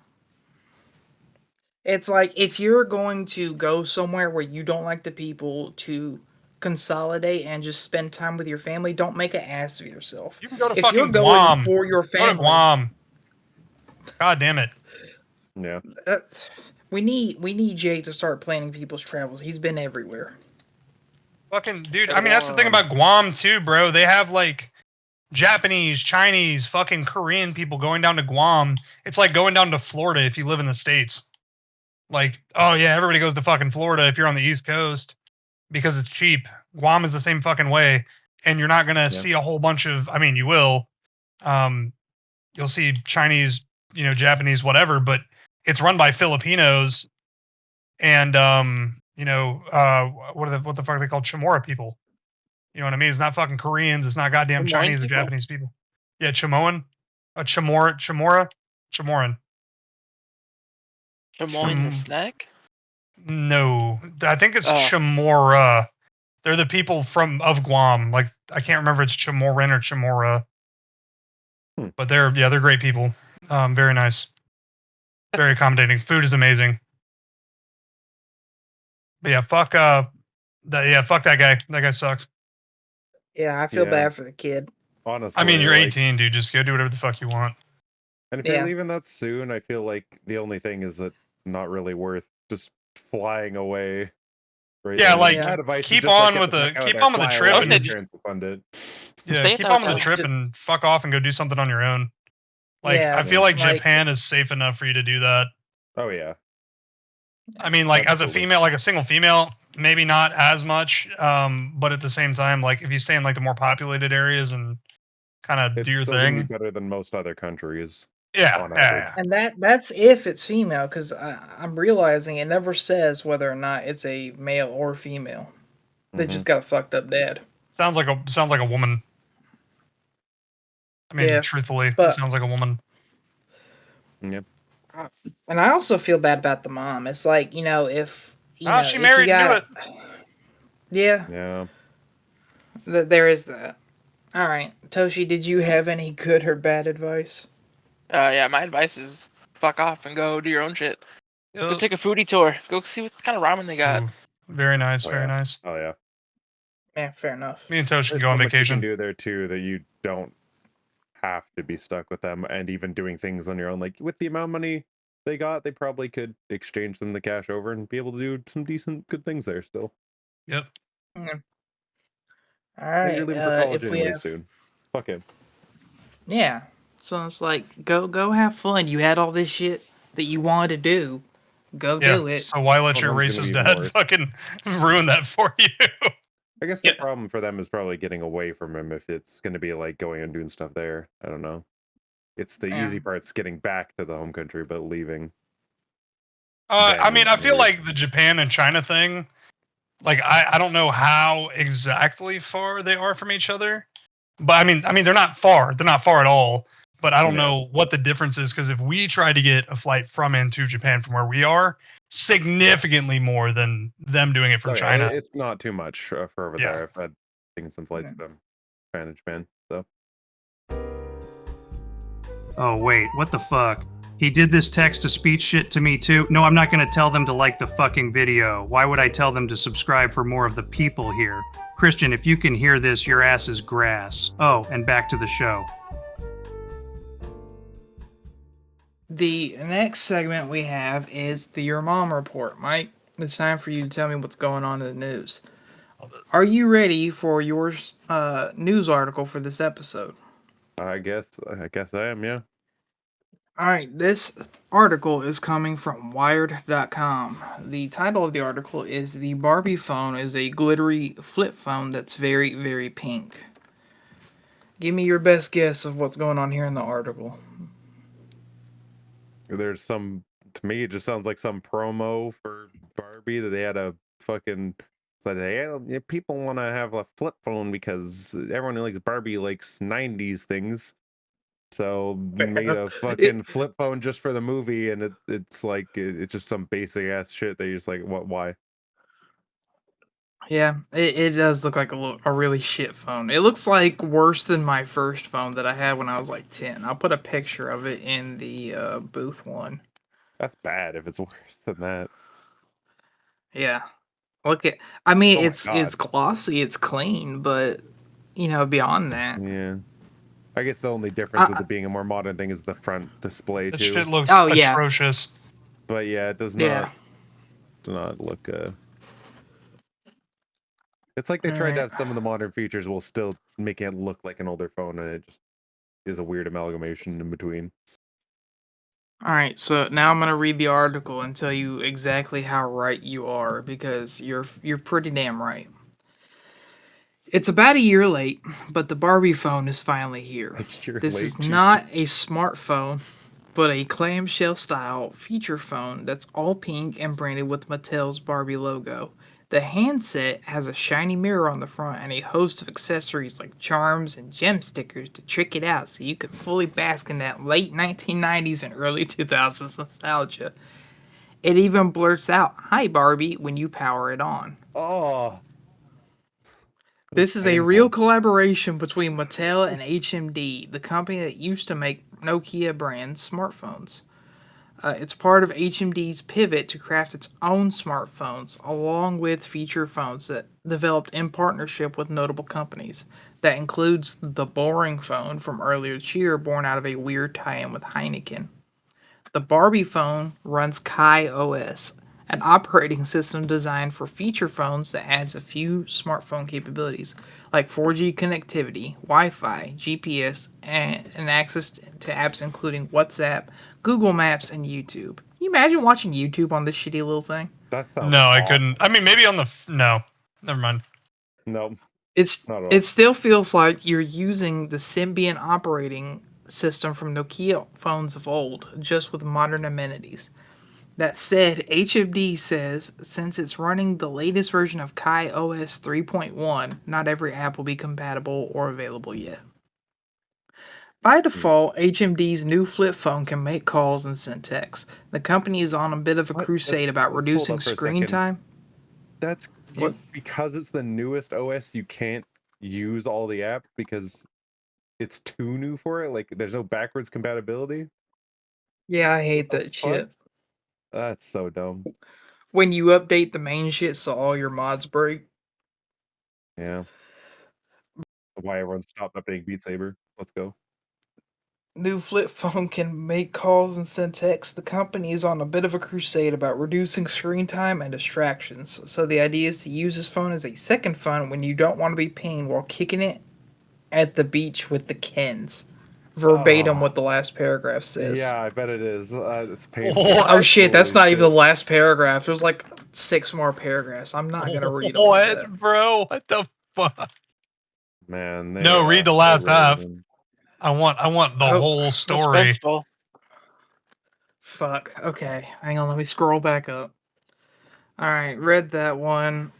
[SPEAKER 3] It's like if you're going to go somewhere where you don't like the people to consolidate and just spend time with your family, don't make an ass of yourself.
[SPEAKER 2] You can go to
[SPEAKER 3] If you're
[SPEAKER 2] fucking
[SPEAKER 3] going
[SPEAKER 2] Guam.
[SPEAKER 3] for your
[SPEAKER 2] Go to
[SPEAKER 3] family,
[SPEAKER 2] Guam. God damn it.
[SPEAKER 6] Yeah.
[SPEAKER 3] we need Jake to start planning people's travels. He's been everywhere.
[SPEAKER 2] Fucking dude. I mean, that's the thing about Guam too, bro. They have like Japanese, Chinese, fucking Korean people going down to Guam. It's like going down to Florida if you live in the States. Like, oh yeah, everybody goes to fucking Florida if you're on the East Coast because it's cheap. Guam is the same fucking way. And you're not gonna see a whole bunch of, I mean, you will. You'll see Chinese, Japanese, whatever, but it's run by Filipinos and what the fuck are they called? Chamorro people. You know what I mean? It's not fucking Koreans. It's not goddamn
[SPEAKER 4] Samoan
[SPEAKER 2] Chinese or
[SPEAKER 4] people?
[SPEAKER 2] Japanese people. Yeah, Chamoan. Chamoran.
[SPEAKER 4] Chamoy the snack?
[SPEAKER 2] No, I think it's
[SPEAKER 4] Oh.
[SPEAKER 2] Chamorra. They're the people of Guam. Like I can't remember if it's Chamoran or Chamorra. But they're great people. Very nice. Very accommodating. Food is amazing. But yeah, fuck fuck that guy. That guy sucks.
[SPEAKER 3] Yeah, I feel
[SPEAKER 6] Yeah.
[SPEAKER 3] bad for the kid.
[SPEAKER 6] Honestly.
[SPEAKER 2] I mean, you're
[SPEAKER 6] like,
[SPEAKER 2] 18, dude. Just go do whatever the fuck you want.
[SPEAKER 6] And if you're leaving that soon, I feel like the only thing is that not really worth just flying away. Right?
[SPEAKER 2] Yeah,
[SPEAKER 6] And
[SPEAKER 2] like
[SPEAKER 6] bad advice is
[SPEAKER 2] keep
[SPEAKER 6] just, like,
[SPEAKER 2] on
[SPEAKER 6] get
[SPEAKER 2] with
[SPEAKER 6] the
[SPEAKER 2] the
[SPEAKER 6] fuck out
[SPEAKER 2] keep
[SPEAKER 6] there,
[SPEAKER 2] on with the
[SPEAKER 6] fly
[SPEAKER 2] trip
[SPEAKER 6] away,
[SPEAKER 2] and
[SPEAKER 6] your parents will fund it.
[SPEAKER 2] yeah,
[SPEAKER 4] Stay
[SPEAKER 2] keep
[SPEAKER 4] in
[SPEAKER 2] on with the
[SPEAKER 4] hotel.
[SPEAKER 2] trip and fuck off and go do something on your own. Like
[SPEAKER 3] Yeah,
[SPEAKER 2] I feel like
[SPEAKER 3] like-
[SPEAKER 2] Japan is safe enough for you to do that.
[SPEAKER 6] Oh yeah.
[SPEAKER 2] I mean, like as a
[SPEAKER 6] Absolutely.
[SPEAKER 2] female, like a single female, maybe not as much. But at the same time, like if you stay in like the more populated areas and kind of
[SPEAKER 6] It's
[SPEAKER 2] do your
[SPEAKER 6] still gonna be
[SPEAKER 2] thing,
[SPEAKER 6] better than most other countries.
[SPEAKER 2] yeah,
[SPEAKER 6] on
[SPEAKER 2] yeah,
[SPEAKER 6] average.
[SPEAKER 3] And that's if it's female, because I'm realizing it never says whether or not it's a male or female. They just got a fucked up dad.
[SPEAKER 2] sounds like a woman. I mean,
[SPEAKER 3] Yeah,
[SPEAKER 2] truthfully, it
[SPEAKER 3] but-
[SPEAKER 2] sounds like a woman.
[SPEAKER 6] Yep.
[SPEAKER 3] And I also feel bad about the mom. It's like, if
[SPEAKER 2] She
[SPEAKER 3] if
[SPEAKER 2] married
[SPEAKER 3] you
[SPEAKER 2] into
[SPEAKER 3] got,
[SPEAKER 2] it.
[SPEAKER 3] Yeah,
[SPEAKER 6] Yeah.
[SPEAKER 3] there is that. All right, Toshi, did you have any good or bad advice?
[SPEAKER 4] Yeah, my advice is fuck off and go do your own shit. Go
[SPEAKER 2] Uh,
[SPEAKER 4] take a foodie tour. Go see what kind of ramen they got.
[SPEAKER 2] Ooh, very nice,
[SPEAKER 6] Oh,
[SPEAKER 2] very
[SPEAKER 6] yeah.
[SPEAKER 2] nice.
[SPEAKER 6] Oh yeah.
[SPEAKER 3] Yeah, fair enough.
[SPEAKER 2] Me and Tosh can
[SPEAKER 6] There's
[SPEAKER 2] go
[SPEAKER 6] so
[SPEAKER 2] on
[SPEAKER 6] much you
[SPEAKER 2] vacation.
[SPEAKER 6] can do there too that you don't have to be stuck with them, and even doing things on your own. Like with the amount of money they got, they probably could exchange them to cash over and be able to do some decent, good things there still.
[SPEAKER 2] Yep.
[SPEAKER 3] All
[SPEAKER 6] And
[SPEAKER 3] right,
[SPEAKER 6] you're leaving for college
[SPEAKER 3] if we
[SPEAKER 6] anyway
[SPEAKER 3] have,
[SPEAKER 6] soon. Fuck him.
[SPEAKER 3] yeah, so it's like go have fun. You had all this shit that you wanted to do. Go
[SPEAKER 2] Yeah.
[SPEAKER 3] do it.
[SPEAKER 2] So why let your
[SPEAKER 6] Someone's gonna
[SPEAKER 2] racist
[SPEAKER 6] be even
[SPEAKER 2] dad
[SPEAKER 6] worse.
[SPEAKER 2] fucking ruin that for you?
[SPEAKER 6] I guess the problem for them is probably getting away from him if it's going to be like going and doing stuff there. I don't know. It's the
[SPEAKER 3] Yeah.
[SPEAKER 6] easy part's getting back to the home country, but leaving.
[SPEAKER 2] I mean, I feel like the Japan and China thing, like I don't know how exactly far they are from each other, but I mean they're not far. They're not far at all. But I don't know what the difference is, because if we try to get a flight from and to Japan from where we are, significantly more than them doing it from China.
[SPEAKER 6] It's not too much for over there. I've had taken some flights from China and Japan. So.
[SPEAKER 8] Oh wait, what the fuck? He did this text-to-speech shit to me too? No, I'm not gonna tell them to like the fucking video. Why would I tell them to subscribe for more of the people here? Christian, if you can hear this, your ass is grass. Oh, and back to the show.
[SPEAKER 3] The next segment we have is the Your Mom Report. Mike, it's time for you to tell me what's going on in the news. Are you ready for your news article for this episode?
[SPEAKER 6] I guess I am, yeah.
[SPEAKER 3] All right, this article is coming from Wired.com. The title of the article is "The Barbie Phone is a glittery flip phone that's very, very pink." Give me your best guess of what's going on here in the article.
[SPEAKER 6] There's to me, it just sounds like some promo for Barbie that they had a fucking said, hey, people want to have a flip phone because everyone who likes Barbie likes 90s things. So made a fucking flip phone just for the movie, and it's like it's just some basic ass shit that you're just like, what? Why?
[SPEAKER 3] Yeah, it does look like a really shit phone. It looks like worse than my first phone that I had when I was like 10. I'll put a picture of it in the booth one.
[SPEAKER 6] That's bad if it's worse than that.
[SPEAKER 3] Yeah. Look at, I mean, it's glossy, it's clean, but you know, beyond that.
[SPEAKER 6] Yeah. I guess the only difference with it being a more modern thing is the front display too.
[SPEAKER 2] That shit looks atrocious.
[SPEAKER 6] But yeah, it does not do not look it's like they tried to have some of the modern features while still making it look like an older phone, and it just is a weird amalgamation in between.
[SPEAKER 3] All right, so now I'm going to read the article and tell you exactly how right you are, because you're pretty damn right. It's about a year late, but the Barbie phone is finally here. This is not a smartphone, but a clamshell style feature phone that's all pink and branded with Mattel's Barbie logo. The handset has a shiny mirror on the front and a host of accessories like charms and gem stickers to trick it out so you can fully bask in that late 1990s and early 2000s nostalgia. It even blurts out, "Hi Barbie," when you power it on.
[SPEAKER 6] Oh.
[SPEAKER 3] This is a real collaboration between Mattel and HMD, the company that used to make Nokia brand smartphones. It's part of HMD's pivot to craft its own smartphones, along with feature phones that developed in partnership with notable companies. That includes the Boring phone from earlier this year, born out of a weird tie-in with Heineken. The Barbie phone runs Kai OS, an operating system designed for feature phones that adds a few smartphone capabilities, like 4G connectivity, Wi-Fi, GPS, and access to apps including WhatsApp, Google Maps, and YouTube. Can you imagine watching YouTube on this shitty little thing?
[SPEAKER 6] That sounds
[SPEAKER 2] No, I couldn't. I mean, maybe on the... No. Never mind.
[SPEAKER 6] No.
[SPEAKER 3] It still feels like you're using the Symbian operating system from Nokia phones of old, just with modern amenities. That said, HMD says since it's running the latest version of Kai OS 3.1, not every app will be compatible or available yet. By default, HMD's new flip phone can make calls and send texts. The company is on a bit of a crusade about reducing screen time.
[SPEAKER 6] That's because it's the newest OS, you can't use all the apps because it's too new for it. Like, there's no backwards compatibility.
[SPEAKER 3] Yeah, I hate that shit.
[SPEAKER 6] That's so dumb.
[SPEAKER 3] When you update the main shit, so all your mods break.
[SPEAKER 6] Yeah. Why everyone stopped updating Beat Saber. Let's go.
[SPEAKER 3] New flip phone can make calls and send texts. The company is on a bit of a crusade about reducing screen time and distractions. So the idea is to use this phone as a second phone when you don't want to be pinged while kicking it at the beach with the Kens. Verbatim what the last paragraph says.
[SPEAKER 6] Yeah, I bet it is. It's painful.
[SPEAKER 3] Oh shit, that's not even the last paragraph. There's like 6 more paragraphs. I'm not gonna read all of that.
[SPEAKER 2] Bro? What the fuck?
[SPEAKER 6] Man,
[SPEAKER 2] no, read the last half. I want the whole story.
[SPEAKER 3] Fuck. Okay, hang on. Let me scroll back up. All right, read that one.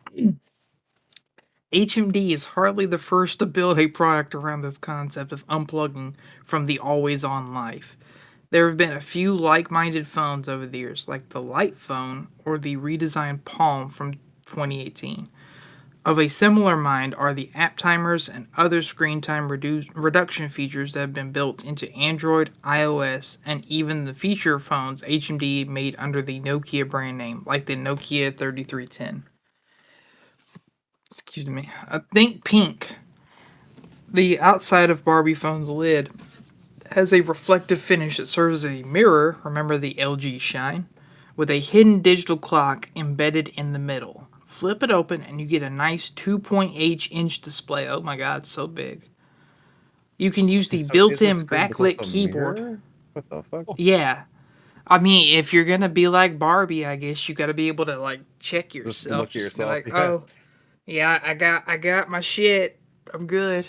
[SPEAKER 3] HMD is hardly the first to build a product around this concept of unplugging from the always-on life. There have been a few like-minded phones over the years, like the Light phone or the redesigned Palm from 2018. Of a similar mind are the app timers and other screen time reduction features that have been built into Android, iOS, and even the feature phones HMD made under the Nokia brand name, like the Nokia 3310. Excuse me. Think Pink. The outside of Barbie phone's lid has a reflective finish that serves as a mirror, remember the LG Shine, with a hidden digital clock embedded in the middle. Flip it open and you get a nice 2.8-inch display. Oh my god, so big. You can use the
[SPEAKER 6] So is
[SPEAKER 3] built-in
[SPEAKER 6] this screen
[SPEAKER 3] backlit
[SPEAKER 6] plus a
[SPEAKER 3] keyboard.
[SPEAKER 6] mirror? What the fuck?
[SPEAKER 3] Yeah. I mean, if you're gonna be like Barbie, I guess you gotta be able to like check yourself.
[SPEAKER 6] Just look at
[SPEAKER 3] be
[SPEAKER 6] yourself.
[SPEAKER 3] like,
[SPEAKER 6] Yeah.
[SPEAKER 3] oh, yeah, I got my shit. I'm good.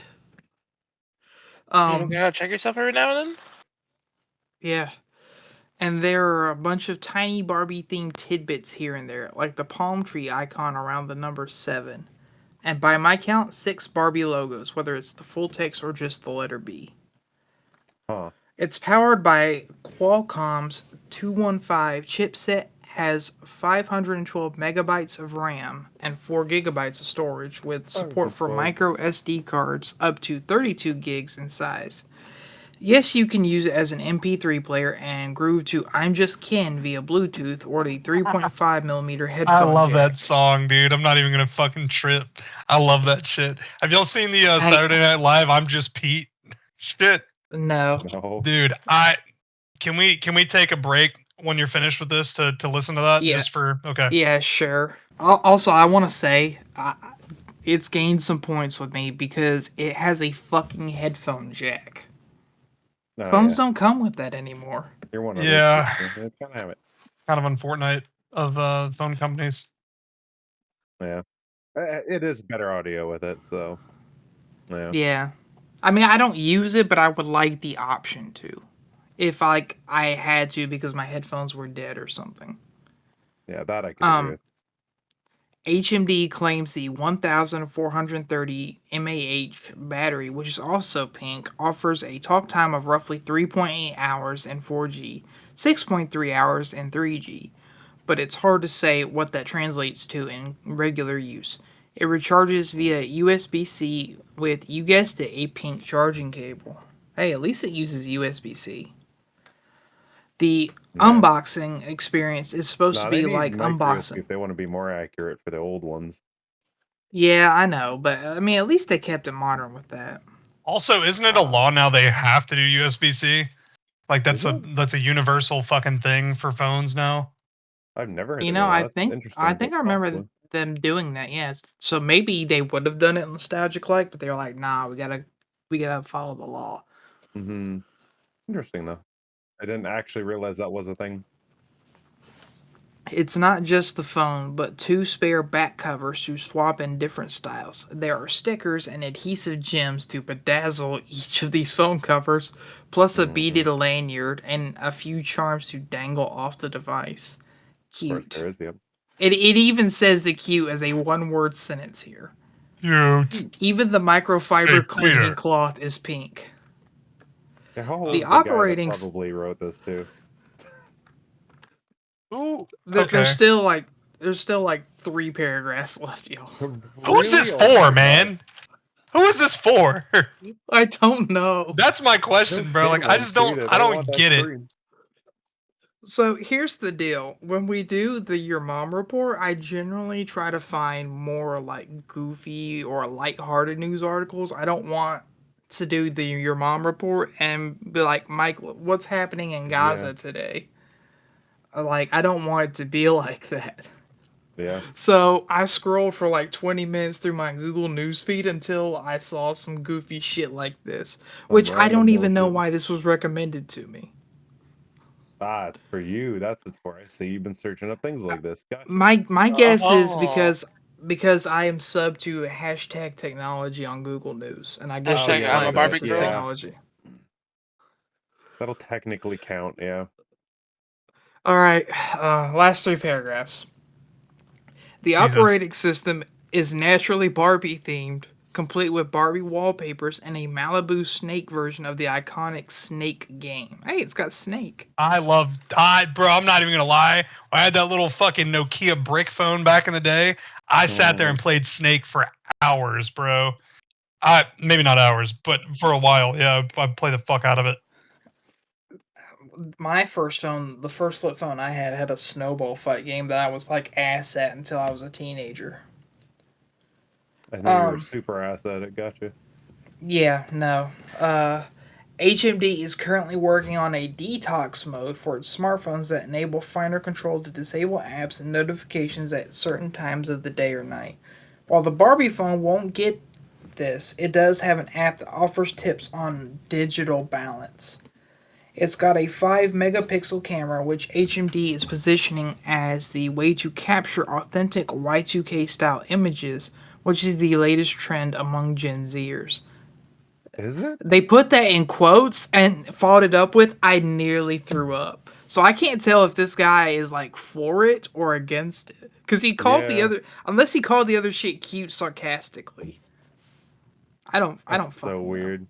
[SPEAKER 4] You gotta check yourself every now and then.
[SPEAKER 3] Yeah. And there are a bunch of tiny Barbie themed tidbits here and there, like the palm tree icon around the number 7. And by my count, 6 Barbie logos, whether it's the full text or just the letter B.
[SPEAKER 6] Huh.
[SPEAKER 3] It's powered by Qualcomm's 215 chipset, has 512 megabytes of RAM and 4 gigabytes of storage, with support for micro SD cards up to 32 gigs in size. Yes, you can use it as an MP3 player and groove to I'm Just Ken via Bluetooth or the 3.5mm headphone
[SPEAKER 2] I love
[SPEAKER 3] jack.
[SPEAKER 2] that song, dude. I'm not even gonna fucking trip. I love that shit. Have y'all seen the Saturday Night Live I'm Just Pete shit?
[SPEAKER 3] No.
[SPEAKER 2] Dude, can we take a break when you're finished with this to listen to that?
[SPEAKER 3] Yeah.
[SPEAKER 2] Just for okay.
[SPEAKER 3] Yeah, sure. Also, I want to say it's gained some points with me because it has a fucking headphone jack. Phones don't come with that anymore.
[SPEAKER 6] You're one of
[SPEAKER 2] Yeah.
[SPEAKER 6] those people. It's gotta have it.
[SPEAKER 2] Kind of unfortunate of phone companies.
[SPEAKER 6] Yeah. It is better audio with it, so yeah.
[SPEAKER 3] Yeah. I mean, I don't use it, but I would like the option to. If like I had to because my headphones were dead or something.
[SPEAKER 6] Yeah, that I can agree with.
[SPEAKER 3] HMD claims the 1430 mAh battery, which is also pink, offers a talk time of roughly 3.8 hours in 4G, 6.3 hours in 3G, but it's hard to say what that translates to in regular use. It recharges via USB-C with, you guessed it, a pink charging cable. Hey, at least it uses USB-C. The unboxing experience is supposed to be like unboxing.
[SPEAKER 6] If they want to be more accurate for the old ones.
[SPEAKER 3] Yeah, I know, but I mean, at least they kept it modern with that.
[SPEAKER 2] Also, isn't it a law now they have to do USB-C? Like that's a universal fucking thing for phones now.
[SPEAKER 6] I've never heard
[SPEAKER 3] You
[SPEAKER 6] of
[SPEAKER 3] know,
[SPEAKER 6] that.
[SPEAKER 3] I think I remember them doing that. Yes, so maybe they would have done it nostalgic like, but they're like, nah, we gotta follow the law.
[SPEAKER 6] Mm-hmm. Interesting though. I didn't actually realize that was a thing.
[SPEAKER 3] It's not just the phone, but 2 spare back covers to swap in different styles. There are stickers and adhesive gems to bedazzle each of these phone covers, plus a beaded lanyard and a few charms to dangle off the device. Cute.
[SPEAKER 6] Of course there is, yep.
[SPEAKER 3] It even says the cute as a one-word sentence here.
[SPEAKER 2] Cute.
[SPEAKER 3] Even the microfiber cleaning cloth is pink.
[SPEAKER 6] Yeah, how old
[SPEAKER 3] The
[SPEAKER 6] is the guy that
[SPEAKER 3] operating
[SPEAKER 6] probably wrote this too?
[SPEAKER 2] Ooh,
[SPEAKER 3] There's still like 3 paragraphs left, y'all.
[SPEAKER 2] Who is this for, man? Who is this for?
[SPEAKER 3] I don't know.
[SPEAKER 2] That's my question, bro. Like I just don't get it.
[SPEAKER 3] So here's the deal. When we do the Your Mom report, I generally try to find more like goofy or lighthearted news articles. I don't want to do the Your Mom report and be like, Mike, what's happening in Gaza today? Like, I don't want it to be like that.
[SPEAKER 6] Yeah.
[SPEAKER 3] So I scrolled for like 20 minutes through my Google newsfeed until I saw some goofy shit like this, which I don't even know why this was recommended to me.
[SPEAKER 6] Ah, it's for you. That's what it's for. I see you've been searching up things like this. Gotcha.
[SPEAKER 3] My guess is because I am sub to hashtag technology on Google News, and I guess it flags this technology.
[SPEAKER 6] That'll technically count, yeah.
[SPEAKER 3] All right, last 3 paragraphs. The
[SPEAKER 2] Jesus.
[SPEAKER 3] operating system is naturally Barbie themed, complete with Barbie wallpapers and a Malibu Snake version of the iconic Snake game. Hey, it's got Snake.
[SPEAKER 2] Bro, I'm not even gonna lie. I had that little fucking Nokia brick phone back in the day. I sat there and played Snake for hours, bro. Maybe not hours, but for a while, yeah, I'd play the fuck out of it.
[SPEAKER 3] My first phone, the first flip phone I had a snowball fight game that I was like ass at until I was a teenager.
[SPEAKER 6] And then you were super ass at it. Gotcha.
[SPEAKER 3] Yeah, no. HMD is currently working on a detox mode for its smartphones that enable finer control to disable apps and notifications at certain times of the day or night. While the Barbie phone won't get this, it does have an app that offers tips on digital balance. It's got a 5 megapixel camera, which HMD is positioning as the way to capture authentic Y2K style images, which is the latest trend among Gen Zers.
[SPEAKER 6] Is it?
[SPEAKER 3] They put that in quotes and followed it up with, I nearly threw up. So I can't tell if this guy is like for it or against it. Because he called the other, unless he called the other shit cute sarcastically. I don't fucking
[SPEAKER 6] so weird.
[SPEAKER 3] know.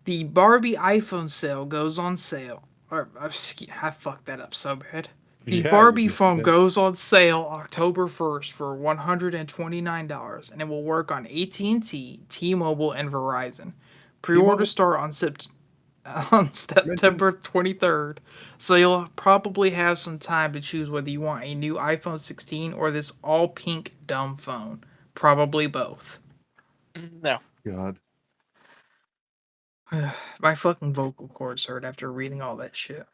[SPEAKER 3] The Barbie iPhone sale goes on sale. I fucked that up so bad. The Barbie phone goes on sale October 1st for $129, and it will work on AT&T, T-Mobile, and Verizon. Pre-order start on September 23rd, so you'll probably have some time to choose whether you want a new iPhone 16 or this all-pink dumb phone. Probably both.
[SPEAKER 4] No.
[SPEAKER 6] God.
[SPEAKER 3] My fucking vocal cords hurt after reading all that shit.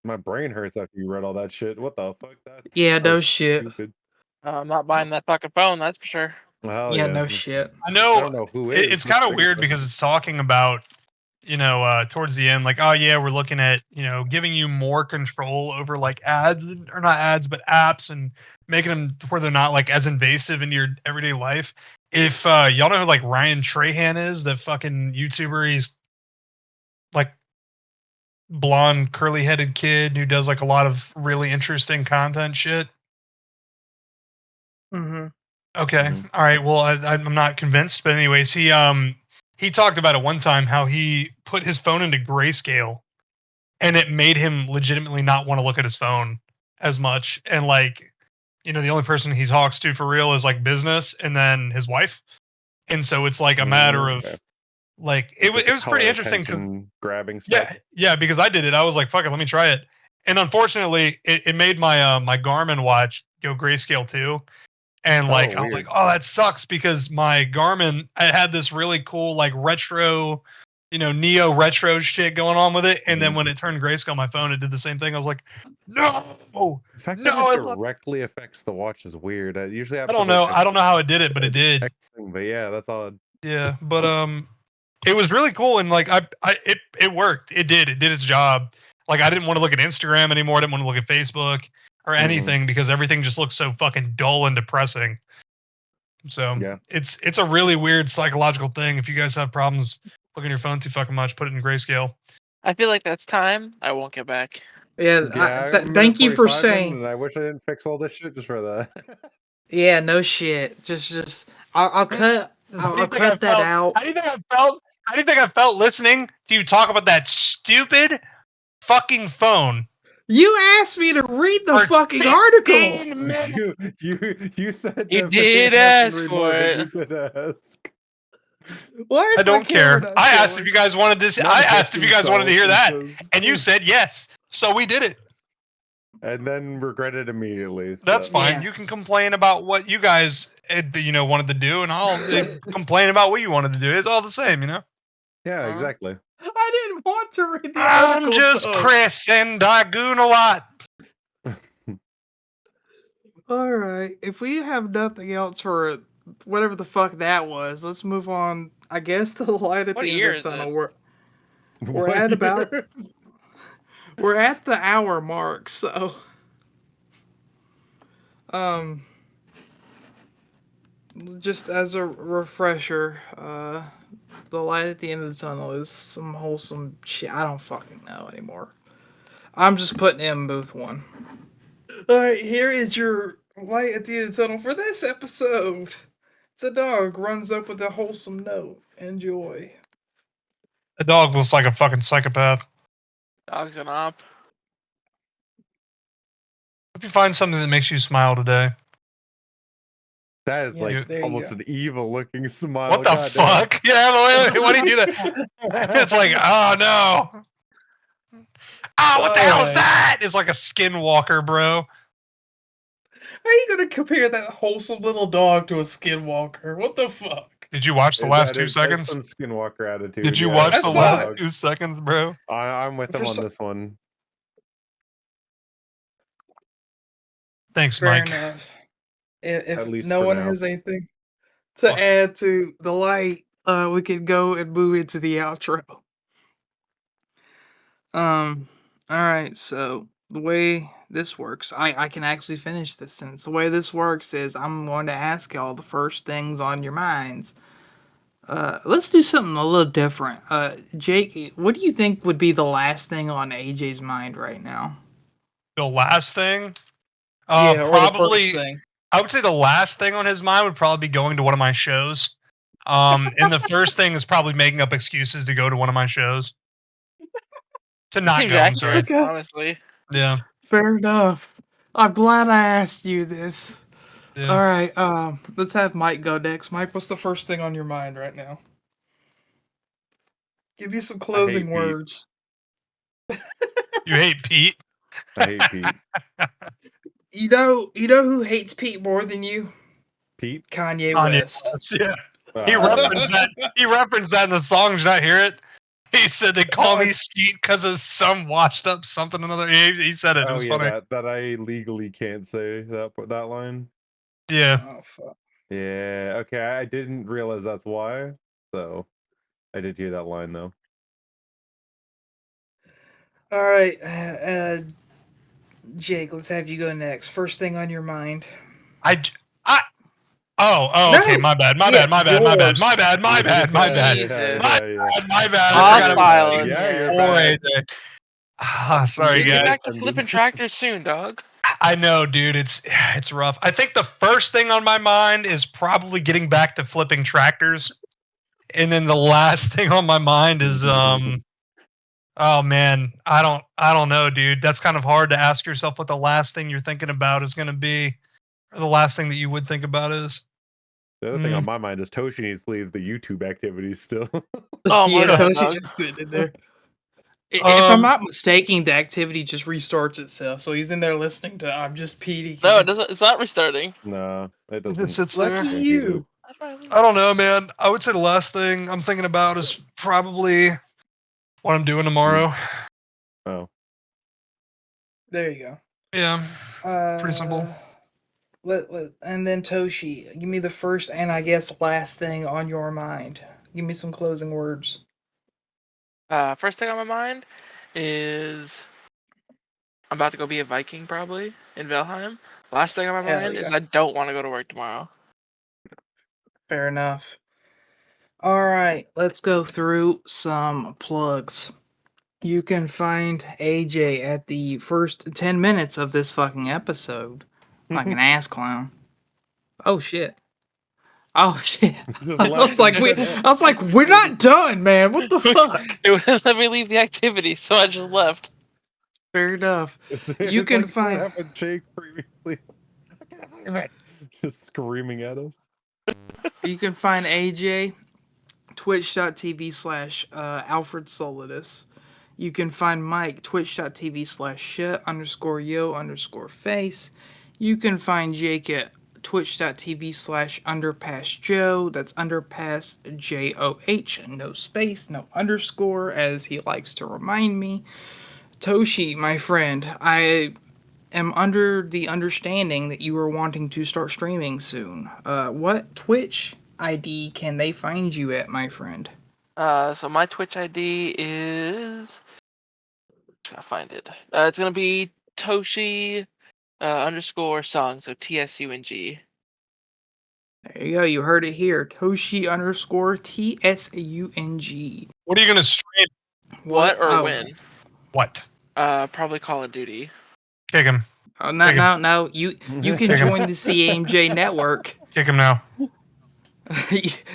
[SPEAKER 6] My brain hurts after you read all that shit. What the fuck?
[SPEAKER 3] No shit.
[SPEAKER 6] Stupid.
[SPEAKER 4] I'm not buying that fucking phone, that's for sure.
[SPEAKER 6] Well,
[SPEAKER 3] yeah, no shit.
[SPEAKER 2] I know.
[SPEAKER 6] I don't know who is.
[SPEAKER 2] It's kind of weird because it's talking about, towards the end, like, oh yeah, we're looking at, giving you more control over like ads, or not ads, but apps, and making them where they're not like as invasive in your everyday life. If y'all know who like Ryan Trahan is, that fucking YouTuber, he's like blonde, curly headed kid who does like a lot of really interesting content shit.
[SPEAKER 3] Mm-hmm.
[SPEAKER 2] Okay. All right. Well, I'm not convinced, but anyways, he talked about it one time how he put his phone into grayscale, and it made him legitimately not want to look at his phone as much. And like, the only person he talks to for real is like business, and then his wife. And so it's like a matter of like it was pretty interesting to
[SPEAKER 6] grabbing stuff.
[SPEAKER 2] Yeah, because I did it. I was like, fuck it, let me try it. And unfortunately, it made my my Garmin watch go grayscale too. And like I was like, oh, that sucks, because my Garmin, I had this really cool like retro, neo retro shit going on with it. And then when it turned grayscale, my phone, it did the same thing. I was like, no.
[SPEAKER 6] The fact that it directly affects the watch is weird. Usually
[SPEAKER 2] I don't know. I don't know how it did it, but it did.
[SPEAKER 6] But yeah, that's odd.
[SPEAKER 2] Yeah, but it was really cool, and like it worked. It did its job. Like I didn't want to look at Instagram anymore. I didn't want to look at Facebook or anything because everything just looks so fucking dull and depressing. So it's a really weird psychological thing. If you guys have problems looking at your phone too fucking much, put it in grayscale.
[SPEAKER 4] I feel like that's time I won't get back.
[SPEAKER 3] Yeah, thank you for saying.
[SPEAKER 6] And I wish I didn't fix all this shit just for that.
[SPEAKER 3] Yeah, no shit. Just I'll cut. I'll cut that out.
[SPEAKER 2] How do you think I felt? How do you think I felt listening to you talk about that stupid fucking phone?
[SPEAKER 3] You asked me to read the fucking article.
[SPEAKER 6] You said
[SPEAKER 4] you did ask for it.
[SPEAKER 6] You could ask.
[SPEAKER 3] Why
[SPEAKER 2] I don't care. I asked if you guys wanted this. I asked if you guys wanted to hear that, and you said yes. So we did it.
[SPEAKER 6] And then regretted immediately. So.
[SPEAKER 2] That's fine. Yeah. You can complain about what you guys, wanted to do, and I'll complain about what you wanted to do. It's all the same,
[SPEAKER 6] Yeah, exactly.
[SPEAKER 3] I didn't want to read the article.
[SPEAKER 2] I'm just Chris, and I goon a lot.
[SPEAKER 3] All right. If we have nothing else for whatever the fuck that was, let's move on. I guess the light at the end of the tunnel. We're at about. We're at the hour mark, so. Just as a refresher, the light at the end of the tunnel is some wholesome shit. I don't fucking know anymore. I'm just putting M Booth 1. Alright, here is your light at the end of the tunnel for this episode. It's a dog runs up with a wholesome note. Enjoy.
[SPEAKER 2] The dog looks like a fucking psychopath.
[SPEAKER 4] Dog's an op.
[SPEAKER 2] Hope you find something that makes you smile today.
[SPEAKER 6] That is
[SPEAKER 3] Yeah,
[SPEAKER 6] like
[SPEAKER 3] there you
[SPEAKER 6] almost
[SPEAKER 3] go.
[SPEAKER 6] an evil looking smile.
[SPEAKER 2] What the
[SPEAKER 6] God damn.
[SPEAKER 2] fuck? Yeah, why do you do that? It's like, oh no. Oh, what the hell is
[SPEAKER 3] Alright.
[SPEAKER 2] that? It's like a skinwalker, bro.
[SPEAKER 3] How are you gonna compare that wholesome little dog to a skinwalker? What the fuck?
[SPEAKER 2] Did you watch the last 2
[SPEAKER 6] That's
[SPEAKER 2] seconds?
[SPEAKER 6] some Skinwalker attitude.
[SPEAKER 2] Did you
[SPEAKER 6] yeah.
[SPEAKER 2] watch
[SPEAKER 3] I
[SPEAKER 2] the
[SPEAKER 3] saw
[SPEAKER 2] last
[SPEAKER 3] it.
[SPEAKER 2] 2 seconds, bro?
[SPEAKER 6] I'm with him
[SPEAKER 3] For
[SPEAKER 6] on
[SPEAKER 3] so-
[SPEAKER 6] this one.
[SPEAKER 2] Thanks,
[SPEAKER 3] Fair
[SPEAKER 2] Mike.
[SPEAKER 3] enough.
[SPEAKER 6] At
[SPEAKER 3] If
[SPEAKER 6] least
[SPEAKER 3] no
[SPEAKER 6] for
[SPEAKER 3] one
[SPEAKER 6] now.
[SPEAKER 3] has anything to add to the light, we can go and move into the outro. Alright, so the way this works, I can actually finish this sentence. The way this works is I'm going to ask y'all the first things on your minds. Let's do something a little different. Jake, what do you think would be the last thing on AJ's mind right now?
[SPEAKER 2] The last thing?
[SPEAKER 3] Or the first
[SPEAKER 2] Probably,
[SPEAKER 3] thing.
[SPEAKER 2] I would say the last thing on his mind would probably be going to one of my shows. And the first thing is probably making up excuses to go to one of my shows. To not
[SPEAKER 4] Seems
[SPEAKER 2] go, I'm sorry.
[SPEAKER 4] accurate,
[SPEAKER 3] Okay.
[SPEAKER 4] honestly.
[SPEAKER 2] Yeah.
[SPEAKER 3] Fair enough. I'm glad I asked you this.
[SPEAKER 2] Yeah.
[SPEAKER 3] All right, let's have Mike go next. Mike, what's the first thing on your mind right now? Give you some closing
[SPEAKER 6] Pete.
[SPEAKER 3] words.
[SPEAKER 2] You hate Pete?
[SPEAKER 6] I hate Pete.
[SPEAKER 3] You know who hates Pete more than you?
[SPEAKER 6] Pete?
[SPEAKER 3] Kanye
[SPEAKER 2] Kanye
[SPEAKER 3] West.
[SPEAKER 2] West, yeah.
[SPEAKER 6] Oh,
[SPEAKER 2] He referenced that. He referenced that in the song. Did you not hear it? He said they call me Skeet because of some washed up something another. He said it. It
[SPEAKER 6] Oh
[SPEAKER 2] was
[SPEAKER 6] yeah,
[SPEAKER 2] funny.
[SPEAKER 6] that I legally can't say that line.
[SPEAKER 2] Yeah.
[SPEAKER 3] Oh fuck.
[SPEAKER 6] Yeah. Okay, I didn't realize that's why. So I did hear that line though.
[SPEAKER 3] All right, Jake, let's have you go next. First thing on your mind.
[SPEAKER 2] Oh,
[SPEAKER 3] No,
[SPEAKER 2] okay. My bad. My
[SPEAKER 3] yeah,
[SPEAKER 2] bad. My bad. My bad.
[SPEAKER 3] yours.
[SPEAKER 2] My bad. My bad. My bad.
[SPEAKER 4] Jesus.
[SPEAKER 2] My bad. I forgot about
[SPEAKER 4] Hostile
[SPEAKER 2] it.
[SPEAKER 4] in
[SPEAKER 6] Yeah,
[SPEAKER 4] here.
[SPEAKER 6] you're
[SPEAKER 2] Poor
[SPEAKER 6] bad.
[SPEAKER 2] AJ. Sorry,
[SPEAKER 4] You get
[SPEAKER 2] guys.
[SPEAKER 4] back to flipping tractors soon, dog.
[SPEAKER 2] I know, dude. It's rough. I think the first thing on my mind is probably getting back to flipping tractors, and then the last thing on my mind is oh man, I don't know, dude. That's kind of hard to ask yourself what the last thing you're thinking about is going to be, or the last thing that you would think about is.
[SPEAKER 6] The other thing on my mind is Toshi needs to leave the YouTube activities still.
[SPEAKER 4] Oh
[SPEAKER 3] Yeah,
[SPEAKER 4] my god,
[SPEAKER 3] Toshi
[SPEAKER 4] dog.
[SPEAKER 3] just went in there. If I'm not mistaken, the activity just restarts itself. So he's in there listening to "I'm Just Pete."
[SPEAKER 4] No, it doesn't. It's not restarting.
[SPEAKER 6] No, it
[SPEAKER 2] It
[SPEAKER 6] doesn't.
[SPEAKER 2] just sits
[SPEAKER 3] Lucky
[SPEAKER 2] there.
[SPEAKER 3] you.
[SPEAKER 2] I don't know, man. I would say the last thing I'm thinking about is probably what I'm doing tomorrow.
[SPEAKER 6] Oh.
[SPEAKER 3] There you go.
[SPEAKER 2] Yeah. Pretty simple.
[SPEAKER 3] And then Toshi, give me the first and I guess last thing on your mind. Give me some closing words.
[SPEAKER 4] First thing on my mind is I'm about to go be a Viking probably in Valheim. Last thing on my
[SPEAKER 3] Hell
[SPEAKER 4] mind is
[SPEAKER 3] yeah.
[SPEAKER 4] I don't want to go to work tomorrow.
[SPEAKER 3] Fair enough. All right, let's go through some plugs. You can find AJ at the first 10 minutes of this fucking episode. Like an ass clown. Oh shit. Oh shit. I was like, we're not done, man. What the fuck?
[SPEAKER 4] It wouldn't let me leave the activity, so I just left.
[SPEAKER 3] Fair enough. You
[SPEAKER 6] It's
[SPEAKER 3] can
[SPEAKER 6] like
[SPEAKER 3] find
[SPEAKER 6] what happened Jake previously. Just screaming at us.
[SPEAKER 3] You can find AJ twitch.tv/Alfred Solidus. You can find Mike twitch.tv/shit_yo_face. You can find Jake at twitch.tv/underpassjoe. That's underpass JOH. No space, no underscore, as he likes to remind me. Toshi, my friend, I am under the understanding that you are wanting to start streaming soon. What Twitch ID can they find you at, my friend?
[SPEAKER 4] So my Twitch ID is. I'll find it. It's gonna be Toshi _song, so TSUNG.
[SPEAKER 3] There you go. You heard it here. Toshi_TSUNG.
[SPEAKER 2] What are you gonna stream?
[SPEAKER 4] What or
[SPEAKER 3] Oh,
[SPEAKER 4] when?
[SPEAKER 2] What?
[SPEAKER 4] Probably Call of Duty.
[SPEAKER 2] Kick him.
[SPEAKER 3] Oh, no. You can join the CAMJ network.
[SPEAKER 2] Kick him now.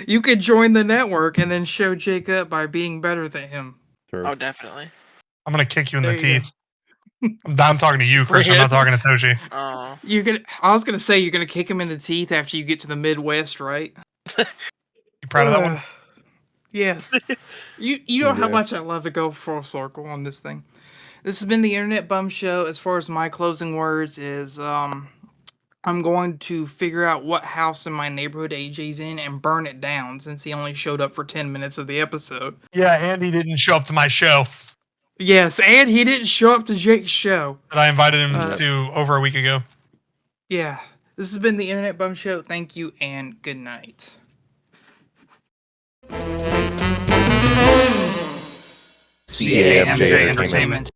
[SPEAKER 3] You could join the network and then show Jake up by being better than him.
[SPEAKER 6] True.
[SPEAKER 4] Oh, definitely.
[SPEAKER 2] I'm gonna kick you in the
[SPEAKER 3] There you
[SPEAKER 2] teeth. I'm talking to you, Christian. I'm not talking to Toshi.
[SPEAKER 4] Oh.
[SPEAKER 3] I was gonna say you're gonna kick him in the teeth after you get to the Midwest, right?
[SPEAKER 2] You proud of that one?
[SPEAKER 3] Yes. You know how
[SPEAKER 6] Yeah.
[SPEAKER 3] much I love to go full circle on this thing. This has been the Internet Bum Show. As far as my closing words is, I'm going to figure out what house in my neighborhood AJ's in and burn it down since he only showed up for 10 minutes of the episode.
[SPEAKER 2] Yeah, Andy didn't show up to my show
[SPEAKER 3] Yes, and he didn't show up to Jake's show.
[SPEAKER 2] that I invited him to over a week ago.
[SPEAKER 3] Yeah. This has been the Internet Bum Show. Thank you and good night.
[SPEAKER 8] CAMJ Entertainment.